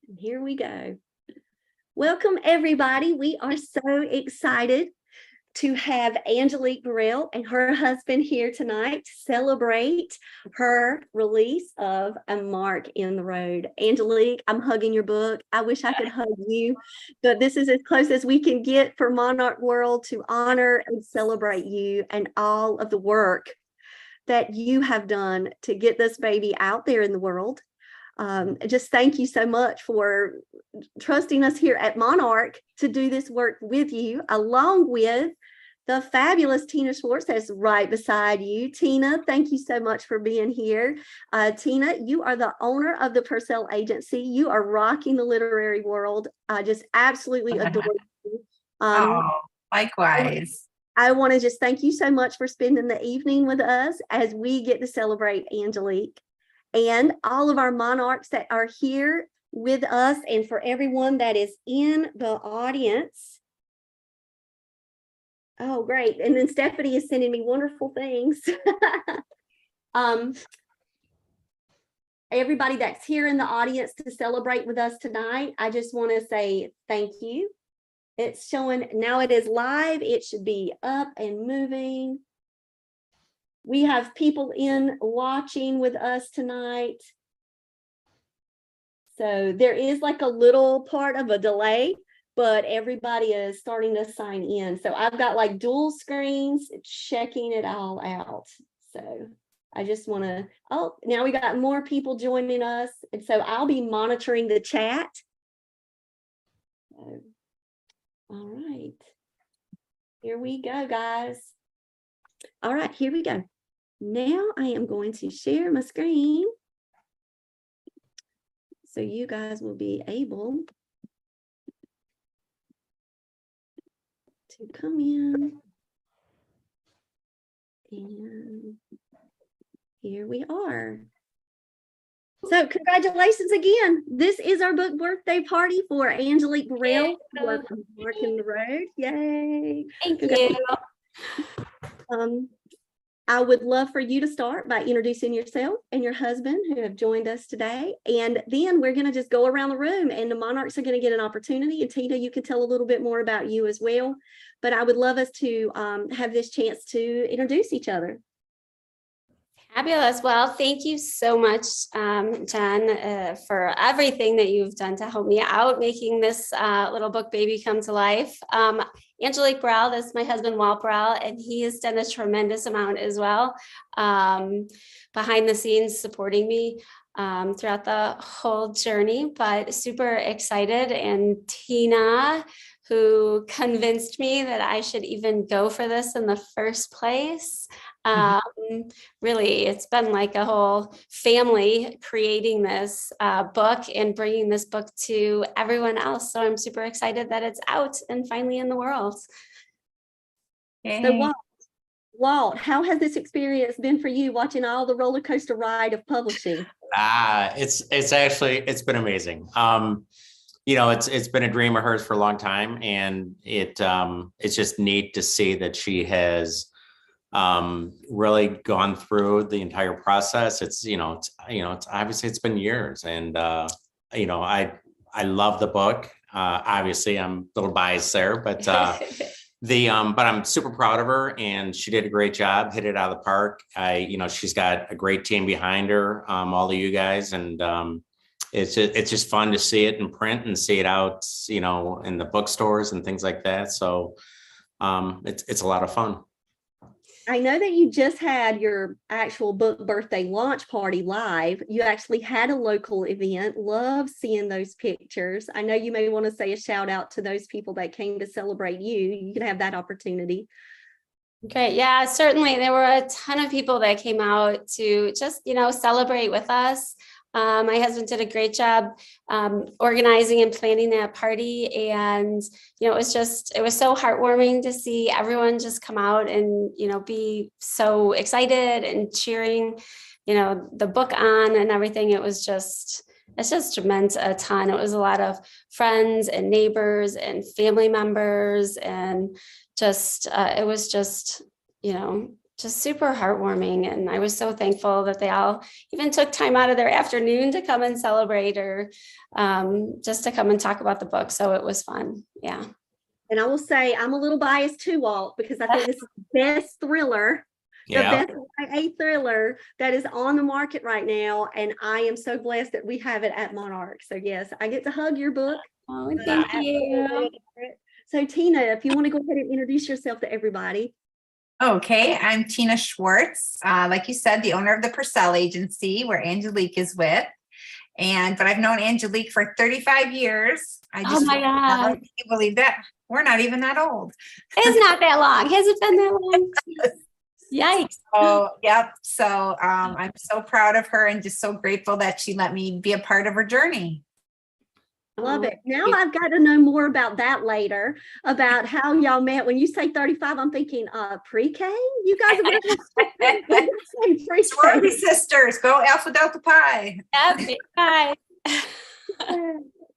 And here we go. Welcome, everybody. We are so excited to have Angelique Burrell and her husband here tonight to celebrate her release of A Mark in the Road. Angelique, I'm hugging your book. I wish I could hug you, but this is as close as we can get for Monarch World to honor and celebrate you and all of the work that you have done to get this baby out there in the world. Just thank you so much for trusting us here at Monarch to do this work with you, along with the fabulous Tina Schwartz that's right beside you. Tina, thank you so much for being here. Tina, you are the owner of the Purcell Agency. You are rocking the literary world. I just absolutely adore you. Likewise. I want to just thank you so much for spending the evening with us as we get to celebrate Angelique. And all of our monarchs that are here with us, and for everyone that is in the audience. Oh, great. And then Stephanie is sending me wonderful things. Everybody that's here in the audience to celebrate with us tonight, I just want to say thank you. It's showing now, it is live. It should be up and moving. We have people in watching with us tonight. So there is like a little part of a delay, but everybody is starting to sign in. So I've got like dual screens checking it all out. So I just want to, oh, now we got more people joining us. And so I'll be monitoring the chat. So, all right. Here we go, guys. All right, here we go. Now I am going to share my screen so you guys will be able to come in. And here we are. So congratulations again. This is our book birthday party for Angelique Burrell. Welcome, Mark in the Road. Yay. Thank you. I would love for you to start by introducing yourself and your husband who have joined us today. And then we're going to just go around the room and the monarchs are going to get an opportunity. And Tina, you can tell a little bit more about you as well. But I would love us to have this chance to introduce each other. Fabulous. Well, thank you so much, Jen, for everything that you've done to help me out making this little book baby come to life. Angelique Burrell, this is my husband, Walt Burrell, and he has done a tremendous amount as well behind the scenes supporting me throughout the whole journey, but super excited. And Tina, who convinced me that I should even go for this in the first place. Really, it's been like a whole family creating this book and bringing this book to everyone else. So I'm super excited that it's out and finally in the world. So Walt, how has this experience been for you watching all the roller coaster ride of publishing? It's been amazing. You know, it's been a dream of hers for a long time, and it's just neat to see that she has really gone through the entire process. It's obviously it's been years, and I love the book. Obviously I'm a little biased there, but but I'm super proud of her, and she did a great job, hit it out of the park. She's got a great team behind her, all of you guys, and it's just fun to see it in print and see it out, in the bookstores and things like that. So it's a lot of fun. I know that you just had your actual book birthday launch party live. You actually had a local event. Love seeing those pictures. I know you may want to say a shout out to those people that came to celebrate you. You can have that opportunity. Great. Yeah, certainly. There were a ton of people that came out to just, celebrate with us. My husband did a great job organizing and planning that party. And, it was so heartwarming to see everyone just come out and, be so excited and cheering, the book on and everything. It's just meant a ton. It was a lot of friends and neighbors and family members, and it was just, just super heartwarming. And I was so thankful that they all even took time out of their afternoon to come and celebrate, or just to come and talk about the book. So it was fun. Yeah. And I will say I'm a little biased too, Walt, because I think this is the best thriller, the Yeah. best YA thriller that is on the market right now. And I am so blessed that we have it at Monarch. So yes, I get to hug your book. Oh, I thank absolutely you. adore it. So Tina, if you want to go ahead and introduce yourself to everybody. Okay, I'm Tina Schwartz. Like you said, the owner of the Purcell Agency, where Angelique is with. But I've known Angelique for 35 years. Oh my God. Can you believe that? We're not even that old. It's not that long. Has it been that long? Yikes. Oh, yep. So I'm so proud of her and just so grateful that she let me be a part of her journey. Love it. Now I've got to know more about that later, about how y'all met. When you say 35, I'm thinking pre-K. You guys are Sorority sisters, go Alpha Delta Pi. Yep. Bye.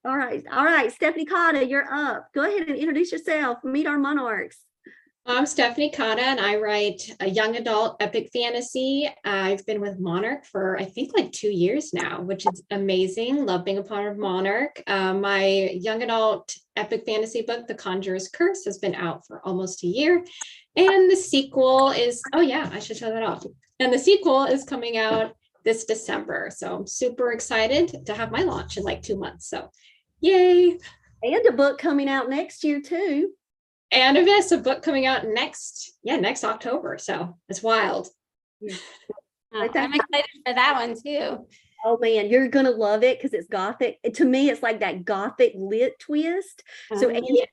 All right. Stephanie Cotta, you're up. Go ahead and introduce yourself. Meet our monarchs. I'm Stephanie Cotta, and I write a young adult epic fantasy. I've been with Monarch for I think like 2 years now, which is amazing. Love being a part of Monarch. My young adult epic fantasy book, The Conjurer's Curse, has been out for almost a year. And the sequel is, oh yeah, I should show that off. And the sequel is coming out this December. So I'm super excited to have my launch in like 2 months. So yay. And a book coming out next year too. And a book coming out next October. So it's wild. I'm excited for that one too. Oh man, you're gonna love it because it's gothic. To me, it's like that gothic lit twist. So Yeah. you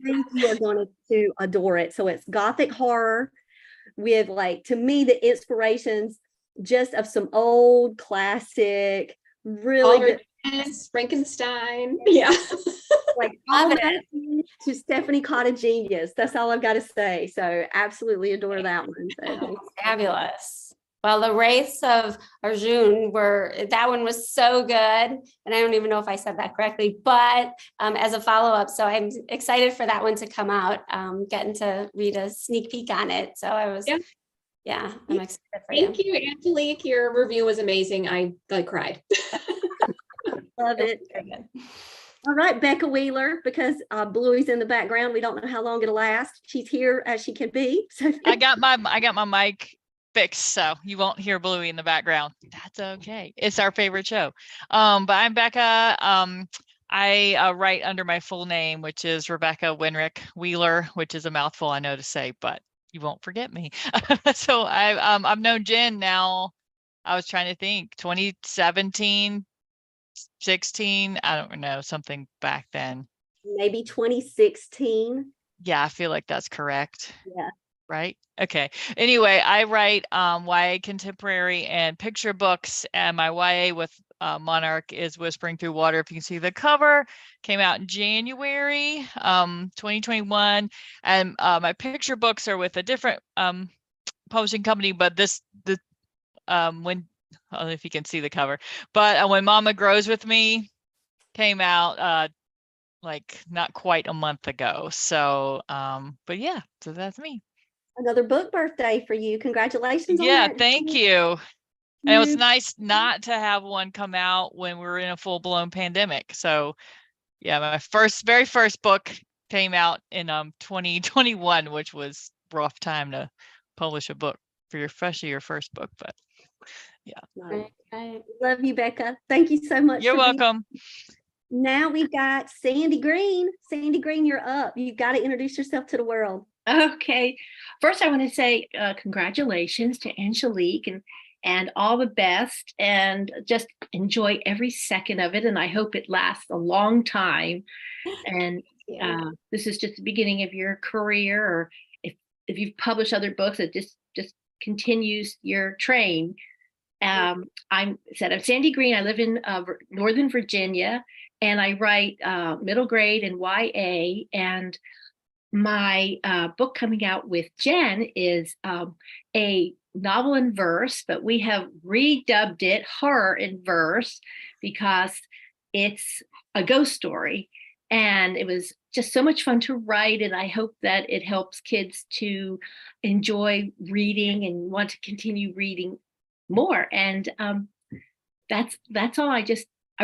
are going to adore it. So it's gothic horror with, like, to me, the inspirations just of some old classic, really good. Frankenstein. Yeah. Like all that to Stephanie Cotta genius. That's all I've got to say. So absolutely adore that one. So. Fabulous. Well, the Wraiths of Arjun that one was so good. And I don't even know if I said that correctly, but as a follow-up, so I'm excited for that one to come out, getting to read a sneak peek on it. So I'm excited for you. Thank you, Angelique. Your review was amazing. I cried. Love it. Very good. All right, Becca Wheeler, because Bluey's in the background. We don't know how long it'll last. She's here as she can be. So I got my mic fixed, so you won't hear Bluey in the background. That's okay. It's our favorite show. But I'm Becca. I write under my full name, which is Rebecca Winrick Wheeler, which is a mouthful, I know to say, but you won't forget me. So I've known Jen now. I was trying to think, 2017. 16, I don't know, something back then. maybe 2016. Yeah, I feel like that's correct. Yeah. Right. Okay. Anyway, I write YA contemporary and picture books, and my YA with Monarch is Whispering Through Water. If you can see the cover, came out in January 2021, and my picture books are with a different publishing company, but when I don't know if you can see the cover, but When Mama Grows With Me came out like not quite a month ago. So, but yeah, so that's me. Another book birthday for you. Congratulations on Yeah, that. thank you. And it was nice not to have one come out when we were in a full-blown pandemic. So yeah, my very first book came out in 2021, which was rough time to publish a book for especially your first book, but yeah. Right. Love you, Becca. Thank you so much. You're welcome. Now we've got Sandy Green. Sandy Green, you're up. You've got to introduce yourself to the world. Okay. First, I want to say congratulations to Angelique and all the best, and just enjoy every second of it. And I hope it lasts a long time. And this is just the beginning of your career, or if you've published other books, it just continues your train. I'm Sandy Green. I live in Northern Virginia, and I write middle grade and YA. And my book coming out with Jen is a novel in verse, but we have redubbed it horror in verse because it's a ghost story. And it was just so much fun to write. And I hope that it helps kids to enjoy reading and want to continue reading more. And that's all. I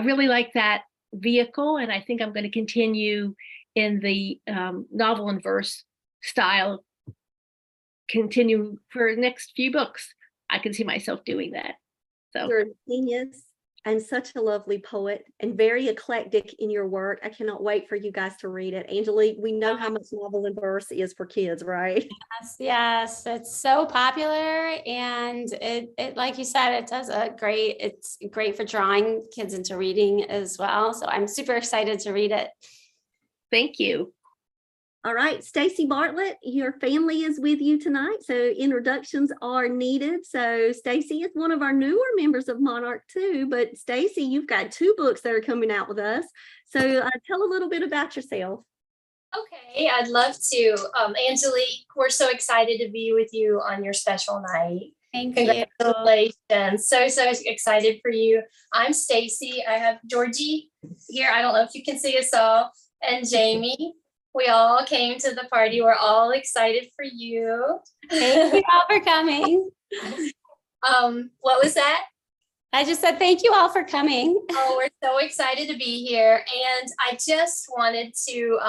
really like that vehicle. And I think I'm going to continue in the novel and verse style, continue for the next few books. I can see myself doing that. So You're a genius and such a lovely poet and very eclectic in your work. I cannot wait for you guys to read it. Angelique, we know how much novel and verse is for kids, right? Yes, it's so popular, and it like you said, it's great for drawing kids into reading as well. So I'm super excited to read it. thank you. All right, Stacy Bartlett, your family is with you tonight, so introductions are needed. So Stacy is one of our newer members of Monarch too, but Stacy, you've got 2 books that are coming out with us. So tell a little bit about yourself. Okay, I'd love to. Angelique, we're so excited to be with you on your special night. Thank you. Congratulations. So excited for you. I'm Stacy. I have Georgie here. I don't know if you can see us all. And Jamie. We all came to the party. We're all excited for you. Thank you all for coming. What was that? I just said thank you all for coming. Oh, we're so excited to be here. And I just wanted to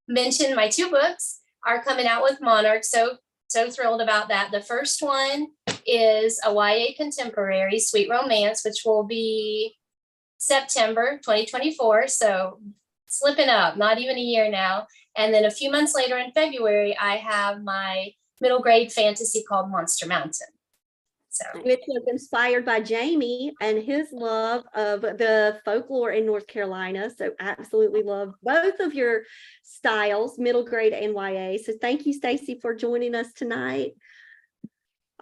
mention my 2 books are coming out with Monarch. So thrilled about that. The first one is a YA contemporary, Sweet Romance, which will be September 2024. So slipping up, not even a year now. And then a few months later in February, I have my middle grade fantasy called Monster Mountain. So Which was inspired by Jamie and his love of the folklore in North Carolina. So absolutely love both of your styles, middle grade and YA. So thank you, Stacy, for joining us tonight.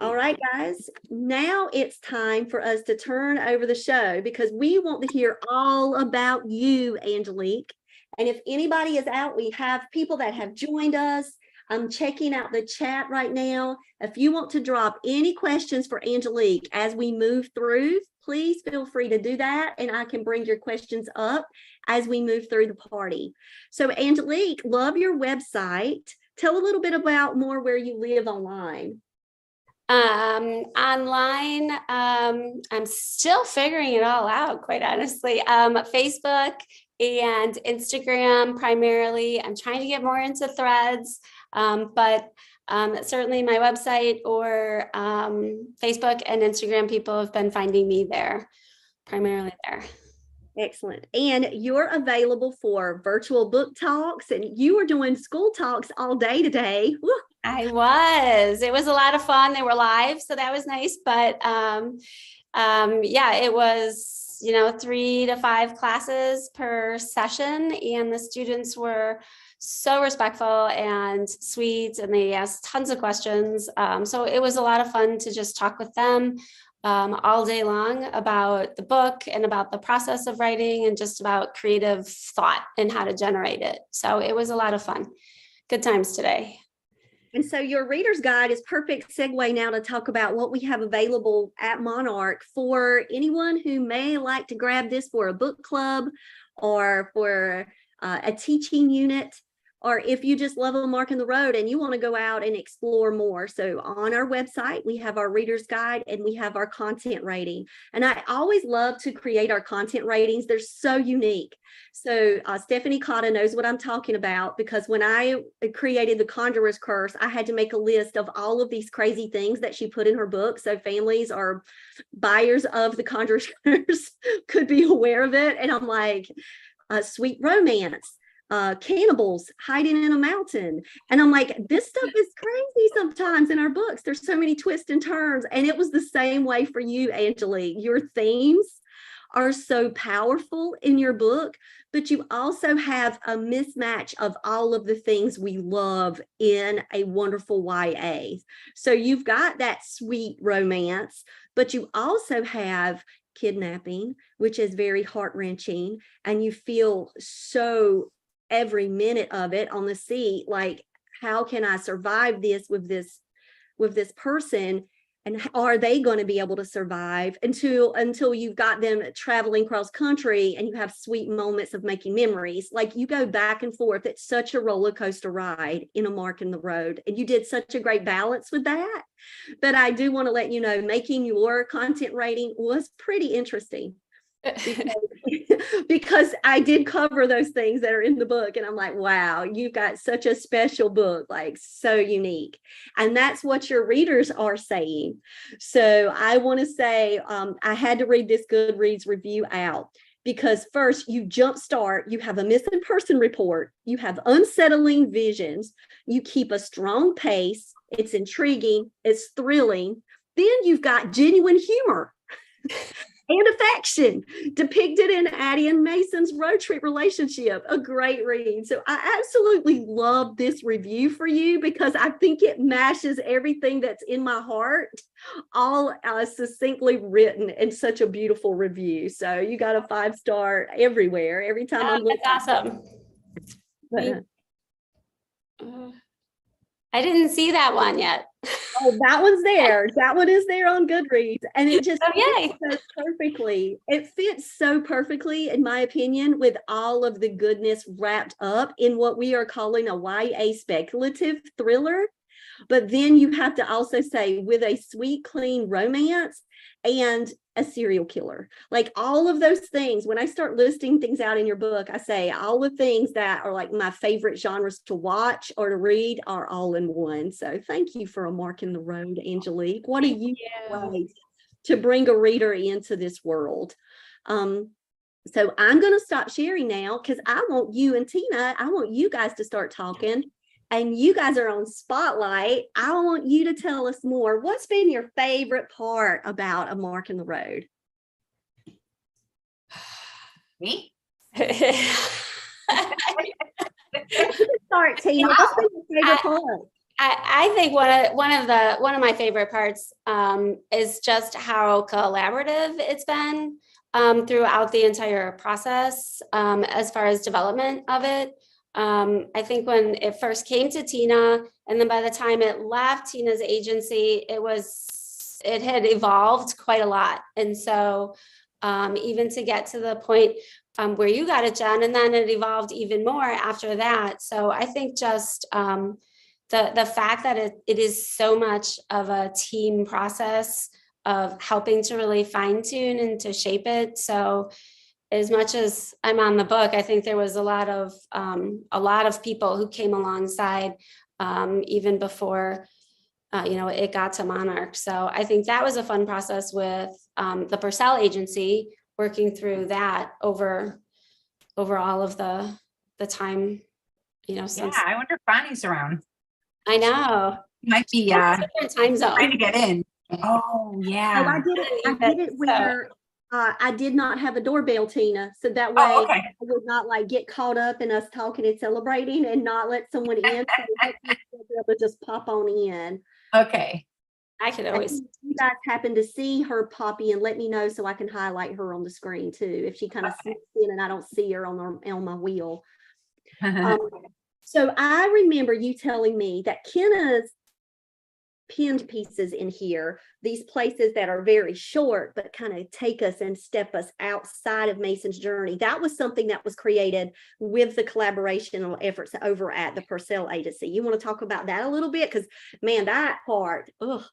All right, guys, now it's time for us to turn over the show because we want to hear all about you, Angelique. And if anybody is out, we have people that have joined us. I'm checking out the chat right now. If you want to drop any questions for Angelique as we move through, please feel free to do that. And I can bring your questions up as we move through the party. So Angelique, love your website. Tell a little bit about more where you live online. Online, I'm still figuring it all out, quite honestly. Facebook and Instagram primarily. I'm trying to get more into Threads, but certainly my website or Facebook and Instagram, people have been finding me there, primarily there. Excellent. And you're available for virtual book talks, and you were doing school talks all day today. Woo. I was. It was a lot of fun. They were live, so that was nice. But yeah, it was, 3 to 5 classes per session, and the students were so respectful and sweet, and they asked tons of questions. So it was a lot of fun to just talk with them all day long about the book and about the process of writing and just about creative thought and how to generate it. So it was a lot of fun. Good times today. And so your reader's guide is perfect segue now to talk about what we have available at Monarch for anyone who may like to grab this for a book club or for a teaching unit, or if you just love a mark in the road and you want to go out and explore more. So on our website, we have our reader's guide and we have our content rating. And I always love to create our content ratings. They're so unique. So Stephanie Cotta knows what I'm talking about, because when I created The Conjurer's Curse, I had to make a list of all of these crazy things that she put in her book. So families or buyers of The Conjurer's Curse could be aware of it. And I'm like, sweet romance. Cannibals hiding in a mountain. And I'm like, this stuff is crazy sometimes in our books. There's so many twists and turns. And it was the same way for you, Angelique. Your themes are so powerful in your book, but you also have a mismatch of all of the things we love in a wonderful YA. So you've got that sweet romance, but you also have kidnapping, which is very heart-wrenching, and you feel so every minute of it on the seat, like, how can I survive this with this person? And are they going to be able to survive until you've got them traveling cross country and you have sweet moments of making memories? Like, you go back and forth. It's such a roller coaster ride in A Mark in the Road. And you did such a great balance with that. But I do want to let you know, making your content rating was pretty interesting. Because I did cover those things that are in the book, and I'm like, wow, you've got such a special book, like so unique. And that's what your readers are saying. So I want to say, I had to read this Goodreads review out, because first, you jumpstart, you have a missing person report, you have unsettling visions, you keep a strong pace, it's intriguing, it's thrilling, then you've got genuine humor and affection depicted in Addie and Mason's road trip relationship. A great read. So I absolutely love this review for you, because I think it mashes everything that's in my heart, all succinctly written in such a beautiful review. So you got a 5-star everywhere, every time I'm looking. That's awesome. But, I didn't see that one yet. oh, that one's there. That one is there on Goodreads. And it just yay. fits so perfectly. It fits so perfectly, in my opinion, with all of the goodness wrapped up in what we are calling a YA speculative thriller. But then you have to also say, with a sweet, clean romance and a serial killer. Like, all of those things, when I start listing things out in your book, I say all the things that are like my favorite genres to watch or to read are all in one. So thank you for A Mark in the Road, Angelique. What a unique way to bring a reader into this world. So I'm going to stop sharing now, because I want you and Tina, I want you guys to start talking. And you guys are on Spotlight. I want you to tell us more. What's been your favorite part about A Mark in the Road? Me? Start, Tina. What's been your favorite part? I think one of my favorite parts is just how collaborative it's been throughout the entire process, as far as development of it. I think when it first came to Tina, and then by the time it left Tina's agency, it had evolved quite a lot. And so even to get to the point where you got it, Jen, and then it evolved even more after that. So I think just the fact that it is so much of a team process of helping to really fine tune and to shape it. So as much as I'm on the book, I think there was a lot of people who came alongside even before it got to Monarch. So I think that was a fun process with the Burrell agency, working through that over all of the time. Since Yeah, I wonder if Bonnie's around. I know. Might be different time zone. trying to get in. Oh yeah. Oh, I did it where I did not have a doorbell, Tina. So that way okay. I would not get caught up in us talking and celebrating, and not let someone in. So hopefully she'll be able to just pop on in. Okay. I could always. If you guys happen to see her pop in, let me know so I can highlight her on the screen too, if she kind of sneaks in and I don't see her on my wheel. So I remember you telling me that Kenna's pinned pieces in here, these places that are very short but kind of take us and step us outside of Mason's journey, that was something that was created with the collaborational efforts over at the Burrell agency. You want to talk about that a little bit? Because man, that part, ugh.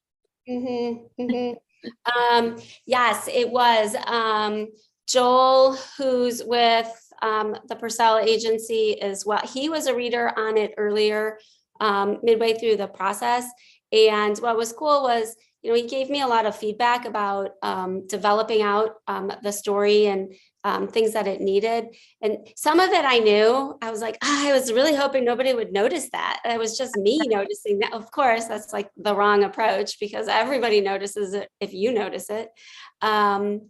Yes, it was Joel, who's with the Burrell agency as well. He was a reader on it earlier, midway through the process. And what was cool was, he gave me a lot of feedback about developing out the story and things that it needed. And some of it I knew. I was like, I was really hoping nobody would notice that. It was just me noticing that. Of course, that's like the wrong approach, because everybody notices it if you notice it. And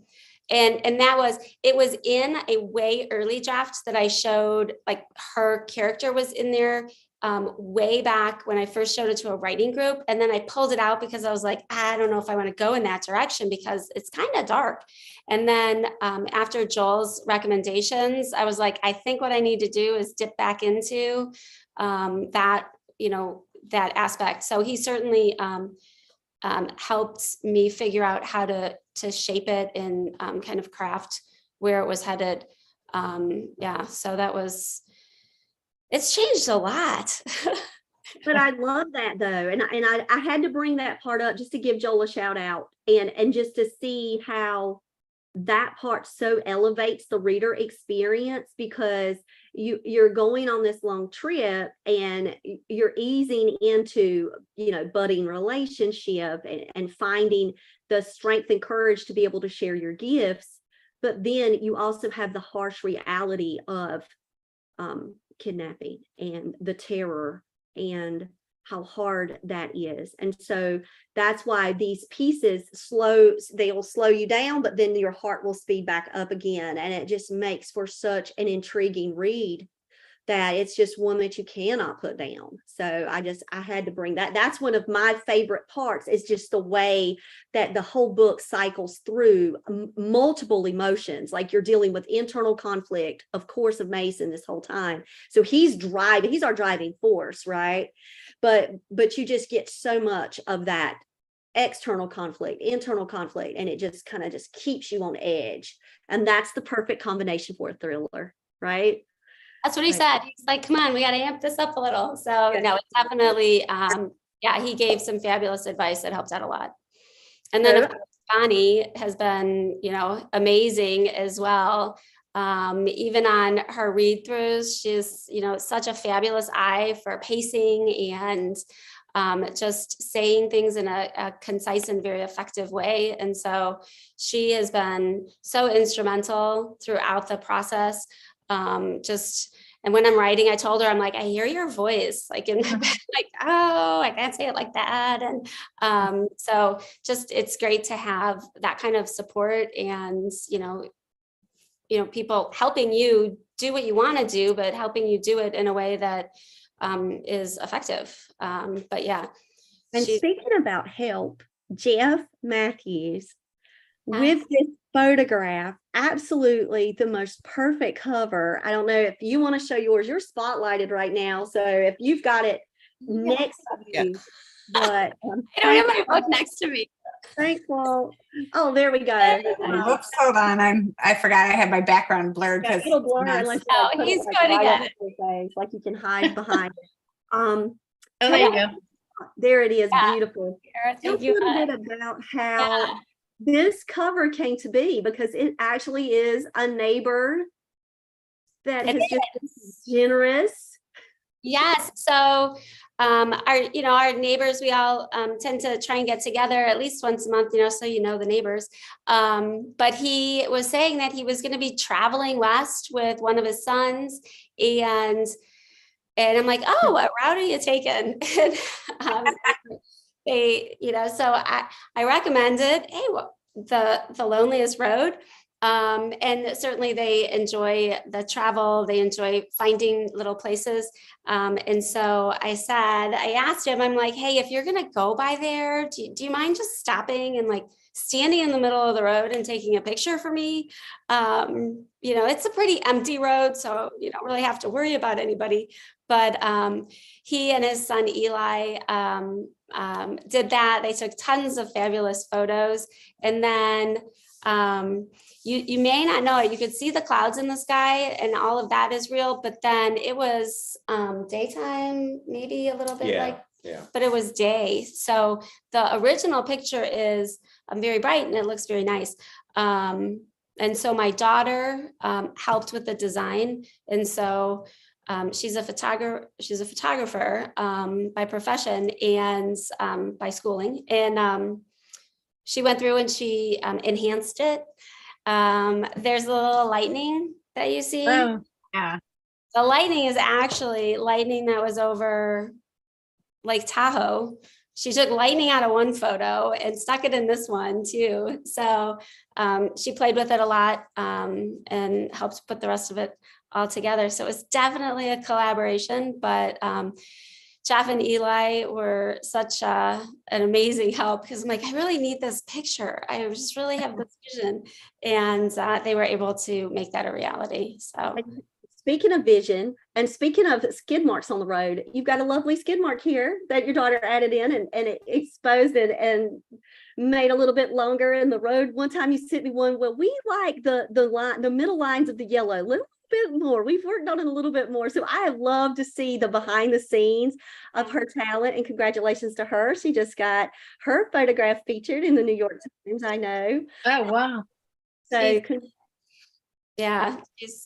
it was in a way early draft that I showed, like her character was in there way back when I first showed it to a writing group. And then I pulled it out because I was like, I don't know if I want to go in that direction because it's kind of dark. And then after Joel's recommendations, I was like, I think what I need to do is dip back into that aspect. So he certainly helped me figure out how to shape it and kind of craft where it was headed. Yeah, so it's changed a lot. But I love that though. And I had to bring that part up just to give Joel a shout out and just to see how that part so elevates the reader experience, because you're going on this long trip and you're easing into, budding relationship and finding the strength and courage to be able to share your gifts. But then you also have the harsh reality of kidnapping and the terror and how hard that is. And so that's why these pieces they'll slow you down, but then your heart will speed back up again. And it just makes for such an intriguing read that it's just one that you cannot put down. So I had to bring that. That's one of my favorite parts, is just the way that the whole book cycles through multiple emotions. Like you're dealing with internal conflict, of course, of Mason this whole time. So he's our driving force, right? But you just get so much of that external conflict, internal conflict, and it just kind of just keeps you on edge. And that's the perfect combination for a thriller, right? That's what he said. He's like, come on, we got to amp this up a little. So no, it's definitely, he gave some fabulous advice that helped out a lot. And then of course, Bonnie has been, amazing as well. Even on her read throughs, she's, such a fabulous eye for pacing and just saying things in a concise and very effective way. And so she has been so instrumental throughout the process. And when I'm writing, I told her, I'm like, I hear your voice, like in my bed, like, oh, I can't say it like that. And so just, it's great to have that kind of support and, people helping you do what you want to do, but helping you do it in a way that is effective. But yeah. And speaking about help, Jeff Matthews with this photograph, absolutely the most perfect cover. I don't know if you want to show yours. You're spotlighted right now, so if you've got it next to you, but I don't have my book next to me. Thankful. Oh, there we go. Whoops, hold on. I forgot I had my background blurred. Yeah, it'll blur unless you he's like good again. Like you can hide behind it. Oh, there you go. There it is. Yeah. Beautiful. Tell Thank you. a bit about how this cover came to be, because it actually is a neighbor that has just been generous. Yes. So our neighbors, we all tend to try and get together at least once a month, so the neighbors. But he was saying that he was going to be traveling west with one of his sons, and I'm like, oh, what route are you taking? And, so I recommended, hey, the loneliest road. And certainly they enjoy the travel. They enjoy finding little places. And so I asked him, I'm like, hey, if you're going to go by there, do you mind just stopping and like standing in the middle of the road and taking a picture for me? It's a pretty empty road, so you don't really have to worry about anybody. But he and his son Eli did that. They took tons of fabulous photos. And then you may not know it. You could see the clouds in the sky and all of that is real. But then it was daytime, maybe a little bit but it was day. So the original picture is very bright and it looks very nice. And so my daughter helped with the design. And so she's a photographer by profession and by schooling. And she went through and she enhanced it. There's a little lightning that you see. Oh, yeah. The lightning is actually lightning that was over Lake Tahoe. She took lightning out of one photo and stuck it in this one too. So she played with it a lot and helped put the rest of it all together. So it was definitely a collaboration, but Jeff and Eli were such an amazing help, because I'm like, I really need this picture. I just really have this vision. And they were able to make that a reality. So speaking of vision and speaking of skid marks on the road, you've got a lovely skid mark here that your daughter added in and it exposed it and made a little bit longer in the road. One time you sent me one, well, we like the middle lines of the yellow a little bit more. We've worked on it a little bit more. So I have loved to see the behind the scenes of her talent, and congratulations to her. She just got her photograph featured in the New York Times, I know. Oh, wow. So Yeah,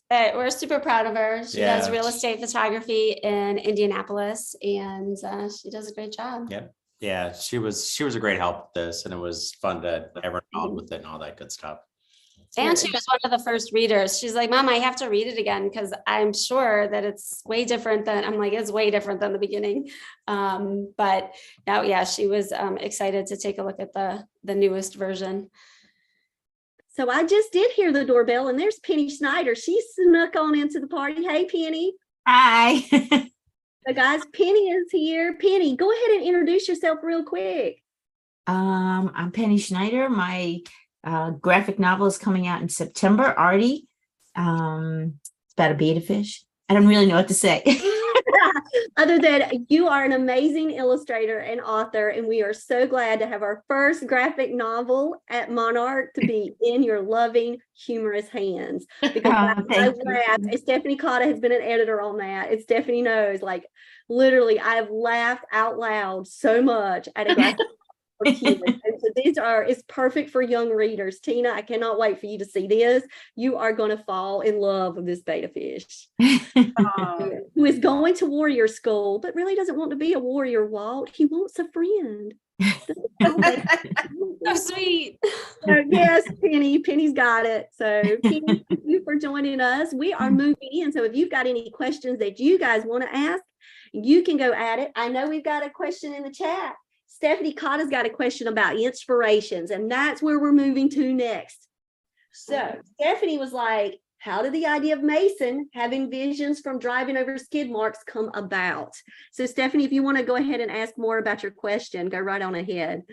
we're super proud of her. She does real estate photography in Indianapolis, and she does a great job. Yep. Yeah, she was a great help with this, and it was fun to have her involved with it and all that good stuff. And she was one of the first readers. She's like, Mom, I have to read it again because I'm sure that it's way different than, I'm like, it's way different than the beginning. But now, yeah, she was excited to take a look at the newest version. So I just did hear the doorbell, and there's Penny Schneider. She snuck on into the party. Hey, Penny. Hi. So guys, Penny is here. Penny, go ahead and introduce yourself real quick. I'm Penny Schneider. My graphic novel is coming out in September, Artie. It's about a betta fish. I don't really know what to say. Other than you are an amazing illustrator and author, and we are so glad to have our first graphic novel at Monarch to be in your loving, humorous hands. Because I laughed. Stephanie Cotta has been an editor on that. And Stephanie knows, like, literally, I've laughed out loud so much at a graphic for kids. And so it's perfect for young readers. Tina, I cannot wait for you to see this. You are going to fall in love with this betta fish. Who is going to warrior school, but really doesn't want to be a warrior, Walt. He wants a friend. So sweet. So, yes, Penny's got it. So Penny, thank you for joining us. We are moving in. So if you've got any questions that you guys want to ask, you can go at it. I know we've got a question in the chat. Stephanie Cotta's got a question about inspirations, and that's where we're moving to next. So Stephanie was like, how did the idea of Mason having visions from driving over skid marks come about? So Stephanie, if you want to go ahead and ask more about your question, go right on ahead.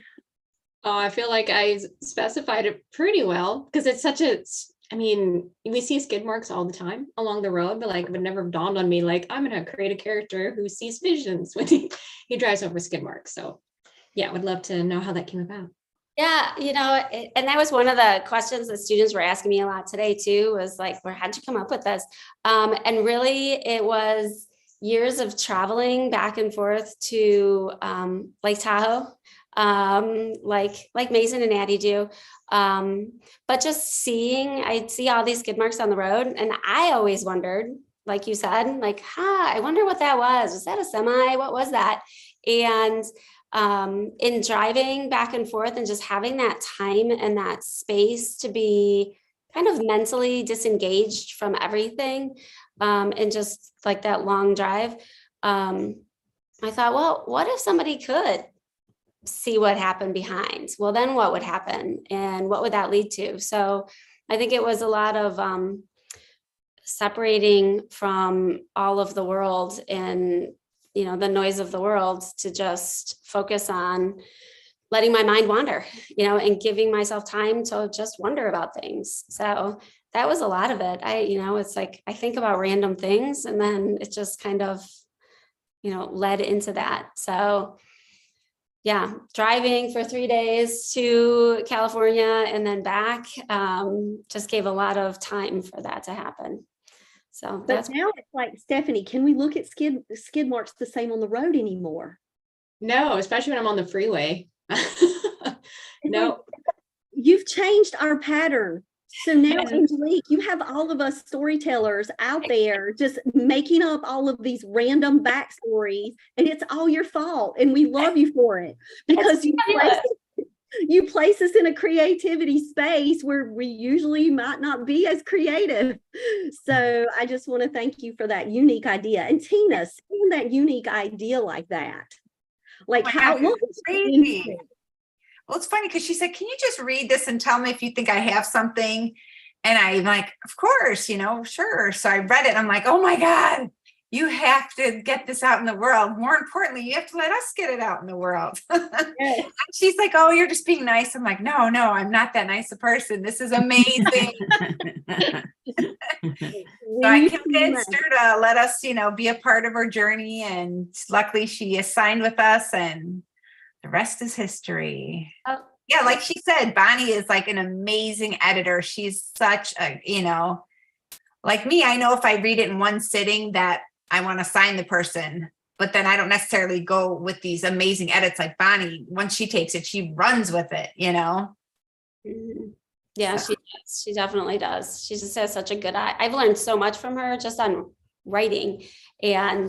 Oh, I feel like I specified it pretty well because it's such a, I mean, we see skid marks all the time along the road, but like it would never have dawned on me, like I'm going to create a character who sees visions when he drives over skid marks. So yeah, I would love to know how that came about. Yeah, and that was one of the questions that students were asking me a lot today too, was like, how'd you come up with this? And really it was years of traveling back and forth to Lake Tahoe, like Mason and Addie do. But just I'd see all these skid marks on the road, and I always wondered, like you said, like, I wonder what that was. Was that a semi? What was that? And in driving back and forth and just having that time and that space to be kind of mentally disengaged from everything, and just like that long drive, I thought, well, what if somebody could see what happened behind? Well, then what would happen, and what would that lead to? So I think it was a lot of separating from all of the world and the noise of the world, to just focus on letting my mind wander, and giving myself time to just wonder about things. So that was a lot of it. It's like, I think about random things, and then it just kind of, led into that. So yeah, driving for 3 days to California and then back, just gave a lot of time for that to happen. So but now it's like, Stephanie, can we look at skid marks the same on the road anymore? No, especially when I'm on the freeway. No. You've changed our pattern. So now, Angelique, you have all of us storytellers out there just making up all of these random backstories, and it's all your fault. And we love you for it, because you place us in a creativity space where we usually might not be as creative. So I just want to thank you for that unique idea. And Tina, seeing that unique idea like that, like what was crazy. Well, it's funny because she said, can you just read this and tell me if you think I have something? And I'm like, of course, sure. So I read it and I'm like, oh my God, you have to get this out in the world. More importantly, you have to let us get it out in the world. Yes. She's like, oh, you're just being nice. I'm like, no, I'm not that nice a person. This is amazing. So I convinced her to let us, be a part of her journey. And luckily she is signed with us, and the rest is history. Oh. Yeah, like she said, Bonnie is like an amazing editor. She's such a, like me, I know if I read it in one sitting that I want to sign the person, but then I don't necessarily go with these amazing edits like Bonnie. Once she takes it, she runs with it, Mhm. Yeah, she does. She definitely does. She just has such a good eye. I've learned so much from her just on writing, and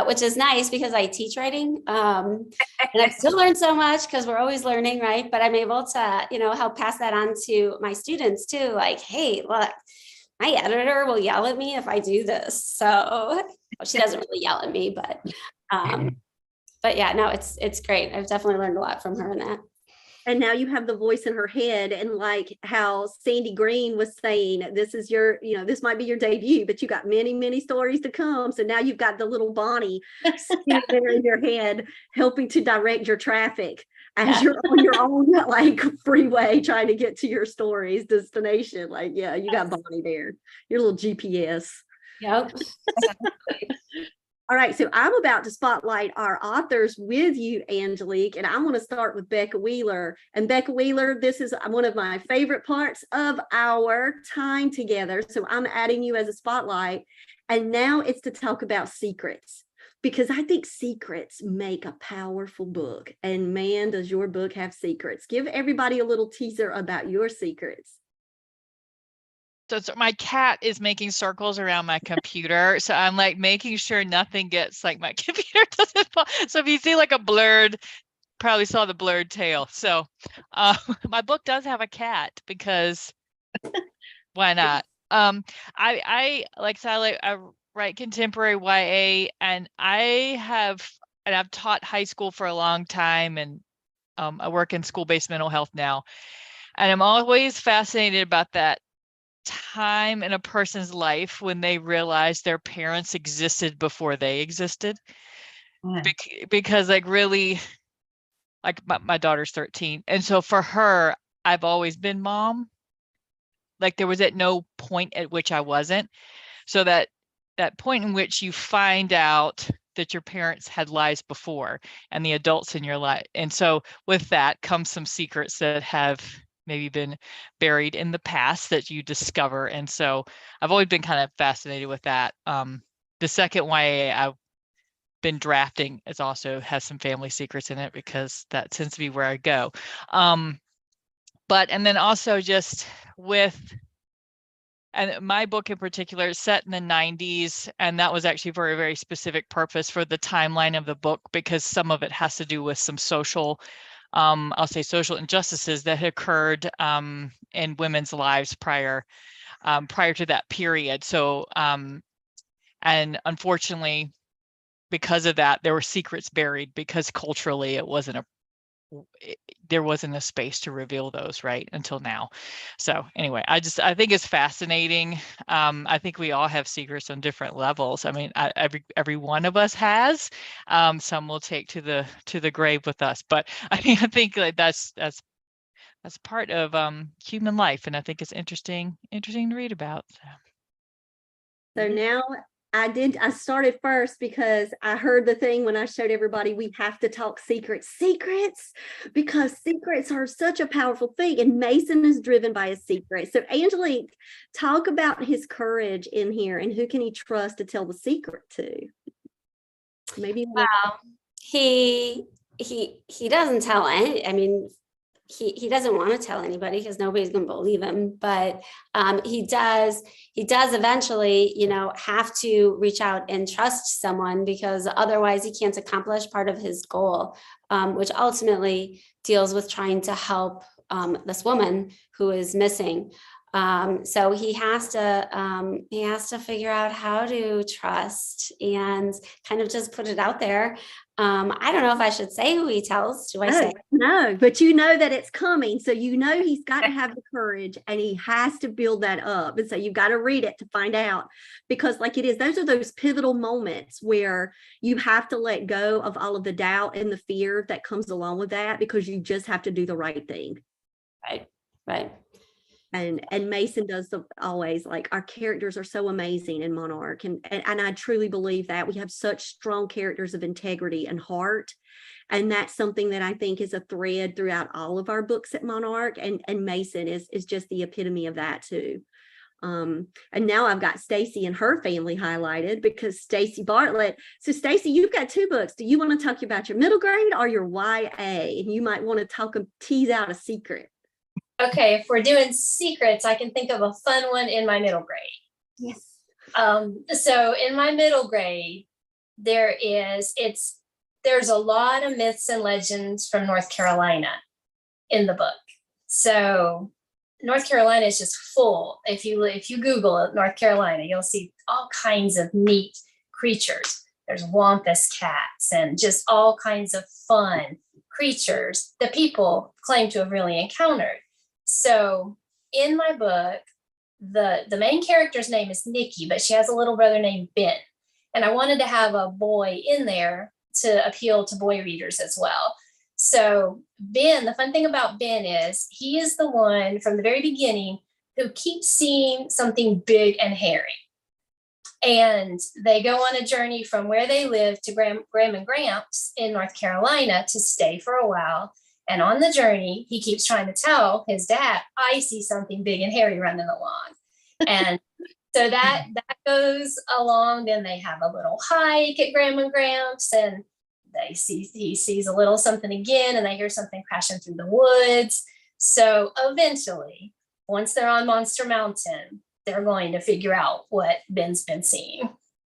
which is nice because I teach writing, and I still learn so much because we're always learning, right? But I'm able to, help pass that on to my students too. Like, hey, look, my editor will yell at me if I do this. So well, she doesn't really yell at me, but yeah, no, it's great. I've definitely learned a lot from her in that. And now you have the voice in her head, and like how Sandy Green was saying, this is your, this might be your debut, but you got many, many stories to come. So now you've got the little Bonnie sitting there in your head, helping to direct your traffic as you're on your own like freeway trying to get to your story's destination. Like, yeah, you got Bonnie there, your little GPS. Yep. All right, so I'm about to spotlight our authors with you, Angelique, and I want to start with Becca Wheeler. And Becca Wheeler, this is one of my favorite parts of our time together. So I'm adding you as a spotlight. And now it's to talk about secrets, because I think secrets make a powerful book. And man, does your book have secrets. Give everybody a little teaser about your secrets. So my cat is making circles around my computer. So I'm like making sure nothing gets, like, my computer doesn't fall. So if you see like a blurred, probably saw the blurred tail. So my book does have a cat, because why not? I write contemporary YA, and I've taught high school for a long time, and I work in school-based mental health now. And I'm always fascinated about that time in a person's life when they realize their parents existed before they existed. Because like really, like my daughter's 13, and so for her, I've always been mom. Like there was at no point at which I wasn't. So that point in which you find out that your parents had lives before, and the adults in your life, and so with that comes some secrets that have maybe been buried in the past that you discover. And so I've always been kind of fascinated with that. The second YA I've been drafting is also has some family secrets in it, because that tends to be where I go. And then also just and my book in particular is set in the 90s, and that was actually for a very specific purpose for the timeline of the book, because some of it has to do with some social social injustices that had occurred in women's lives prior to that period. So, and unfortunately, because of that, there were secrets buried, because culturally there wasn't a space to reveal those right until now. So anyway, I think it's fascinating. I think we all have secrets on different levels. I mean, every one of us has. Some we'll take to the grave with us, but I think like that's part of human life, and I think it's interesting to read about. So now I started first because I heard the thing when I showed everybody we have to talk secrets, because secrets are such a powerful thing, and Mason is driven by a secret. So Angelique, talk about his courage in here, and who can he trust to tell the secret to? Maybe. Well, he doesn't tell any. I mean, he doesn't want to tell anybody because nobody's going to believe him, but he does eventually, have to reach out and trust someone, because otherwise he can't accomplish part of his goal, which ultimately deals with trying to help this woman who is missing. So he has to figure out how to trust and kind of just put it out there. I don't know if I should say who he tells. Do I say? No, but you know that it's coming. So you know he's got to have the courage and he has to build that up. And so you've got to read it to find out, because like it is, those are those pivotal moments where you have to let go of all of the doubt and the fear that comes along with that, because you just have to do the right thing. Right. And Mason does always, like, our characters are so amazing in Monarch. And I truly believe that we have such strong characters of integrity and heart. And that's something that I think is a thread throughout all of our books at Monarch. And Mason is just the epitome of that too. And now I've got Stacy and her family highlighted, because Stacy Bartlett. So Stacy, you've got 2 books. Do you want to talk about your middle grade or your YA? And you might want to tease out a secret. Okay, if we're doing secrets, I can think of a fun one in my middle grade. Yes. So in my middle grade, there's a lot of myths and legends from North Carolina in the book. So North Carolina is just full. If you Google North Carolina, you'll see all kinds of neat creatures. There's wampus cats and just all kinds of fun creatures that people claim to have really encountered. So in my book, the main character's name is Nikki, but she has a little brother named Ben. And I wanted to have a boy in there to appeal to boy readers as well. So Ben, the fun thing about Ben is he is the one from the very beginning who keeps seeing something big and hairy. And they go on a journey from where they live to Graham and Gramps in North Carolina to stay for a while. And on the journey, he keeps trying to tell his dad, I see something big and hairy running along. And so that goes along. Then they have a little hike at Graham and Gramps, and he sees a little something again, and they hear something crashing through the woods. So eventually, once they're on Monster Mountain, they're going to figure out what Ben's been seeing.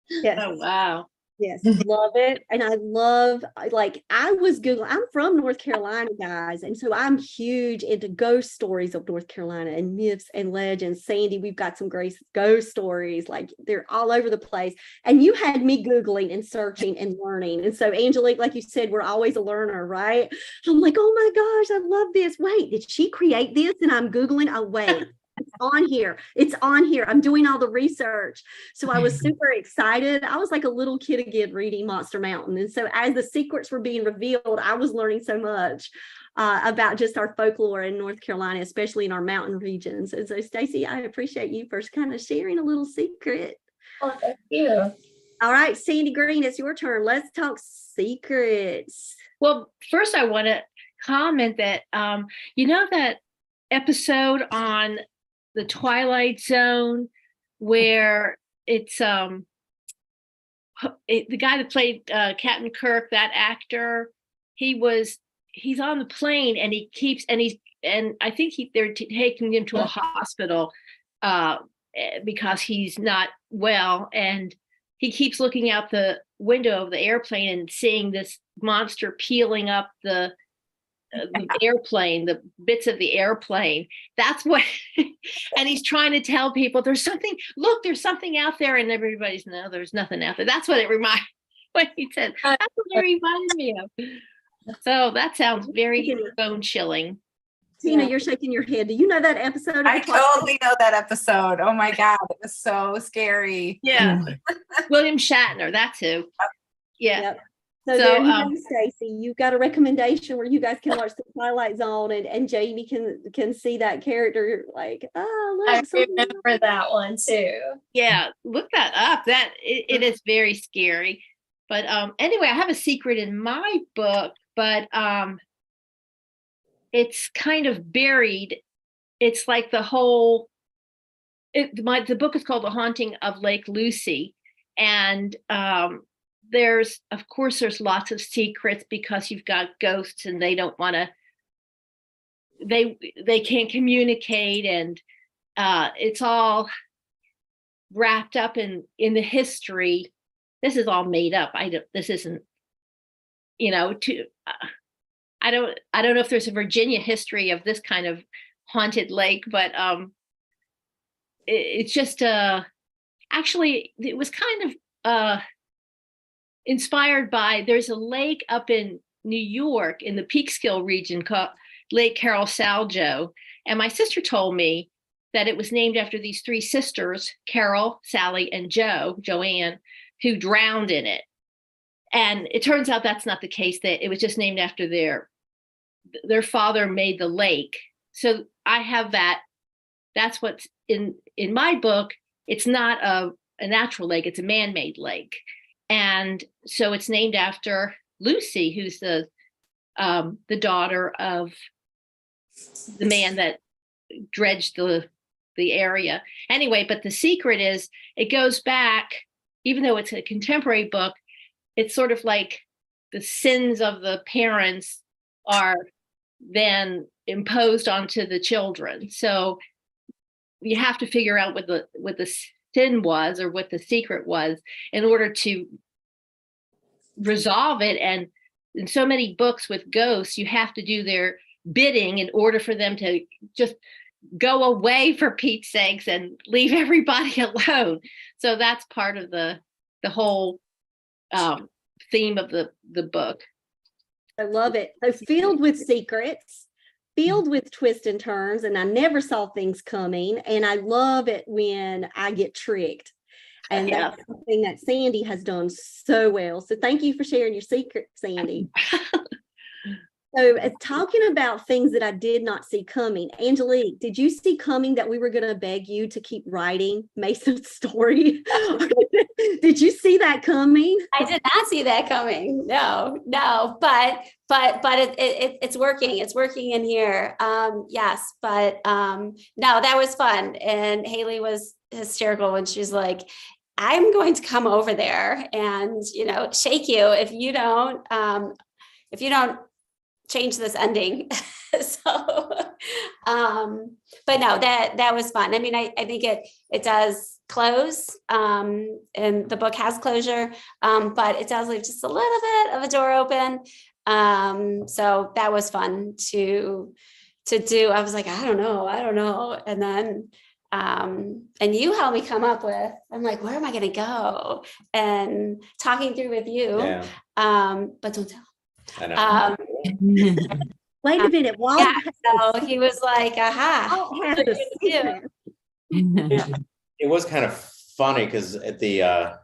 Yes. Oh, wow. Yes, love it. And I love, like, I was Googling, I'm from North Carolina, guys. And so I'm huge into ghost stories of North Carolina and myths and legends. Sandy, we've got some great ghost stories, like they're all over the place. And you had me Googling and searching and learning. And so Angelique, like you said, we're always a learner, right? I'm like, oh my gosh, I love this. Wait, did she create this? And I'm Googling, oh, wait. It's on here. I'm doing all the research. So I was super excited. I was like a little kid again reading Monster Mountain. And so as the secrets were being revealed, I was learning so much about just our folklore in North Carolina, especially in our mountain regions. And so Stacy, I appreciate you for kind of sharing a little secret. Oh, thank you. All right, Sandy Green, it's your turn. Let's talk secrets. Well, first I want to comment that, you know, that episode on the Twilight Zone where it's the guy that played Captain Kirk, that actor, he's on the plane and I think they're taking him to a hospital because he's not well, and he keeps looking out the window of the airplane and seeing this monster peeling up the airplane, the bits of the airplane. That's what, and he's trying to tell people there's something out there, and everybody's, no, there's nothing out there. That's what it reminded, what he said. That's what it reminded me of. So that sounds very bone chilling. Tina, you're shaking your head. Do you know that episode? I totally know that episode. Oh my God, it was so scary. Yeah. William Shatner, that's who. Yeah. Yep. So there you go, Stacy. You've got a recommendation where you guys can watch the Twilight Zone, and Jamie can see that character. Like, oh, look, I remember that one too. Yeah, look that up. That it is very scary. But anyway, I have a secret in my book, but it's kind of buried. It's like the book is called The Haunting of Lake Lucy, and there's lots of secrets because you've got ghosts and they don't want to, they can't communicate, and it's all wrapped up in the history. This is all made up. This isn't, I don't know if there's a Virginia history of this kind of haunted lake, but it's just actually it was kind of inspired by, there's a lake up in New York in the Peekskill region called Lake Carol Saljo. And my sister told me that it was named after these three sisters, Carol, Sally, and Joanne, who drowned in it. And it turns out that's not the case, that it was just named after their father made the lake. So I have that. That's what's in my book. It's not a natural lake, it's a man-made lake. And so it's named after Lucy, who's the daughter of the man that dredged the area. Anyway, but the secret is it goes back, even though it's a contemporary book, it's sort of like the sins of the parents are then imposed onto the children. So you have to figure out what the sin was, or what the secret was, in order to resolve it. And in so many books with ghosts, you have to do their bidding in order for them to just go away, for Pete's sakes, and leave everybody alone. So that's part of the whole theme of the book. I love it. So filled with secrets, filled with twists and turns, and I never saw things coming. And I love it when I get tricked. And Yeah. that's something that Sandy has done so well. So thank you for sharing your secret, Sandy. So talking about things that I did not see coming, Angelique, did you see coming that we were going to beg you to keep writing Mason's story? Did you see that coming? I did not see that coming. No, but it's working. It's working in here. Yes, but no, that was fun. And Haley was hysterical when she's like, I'm going to come over there and, shake you if you don't change this ending. So, but no, that was fun. I mean, I think it does close, and the book has closure, but it does leave just a little bit of a door open. So that was fun to do. I was like, I don't know. And then, and you helped me come up with, I'm like, where am I going to go? And talking through with you, Yeah. but don't tell. I know. Wait a minute. While Yeah, so he was like, aha. I'll have the secret. It was kind of funny because at the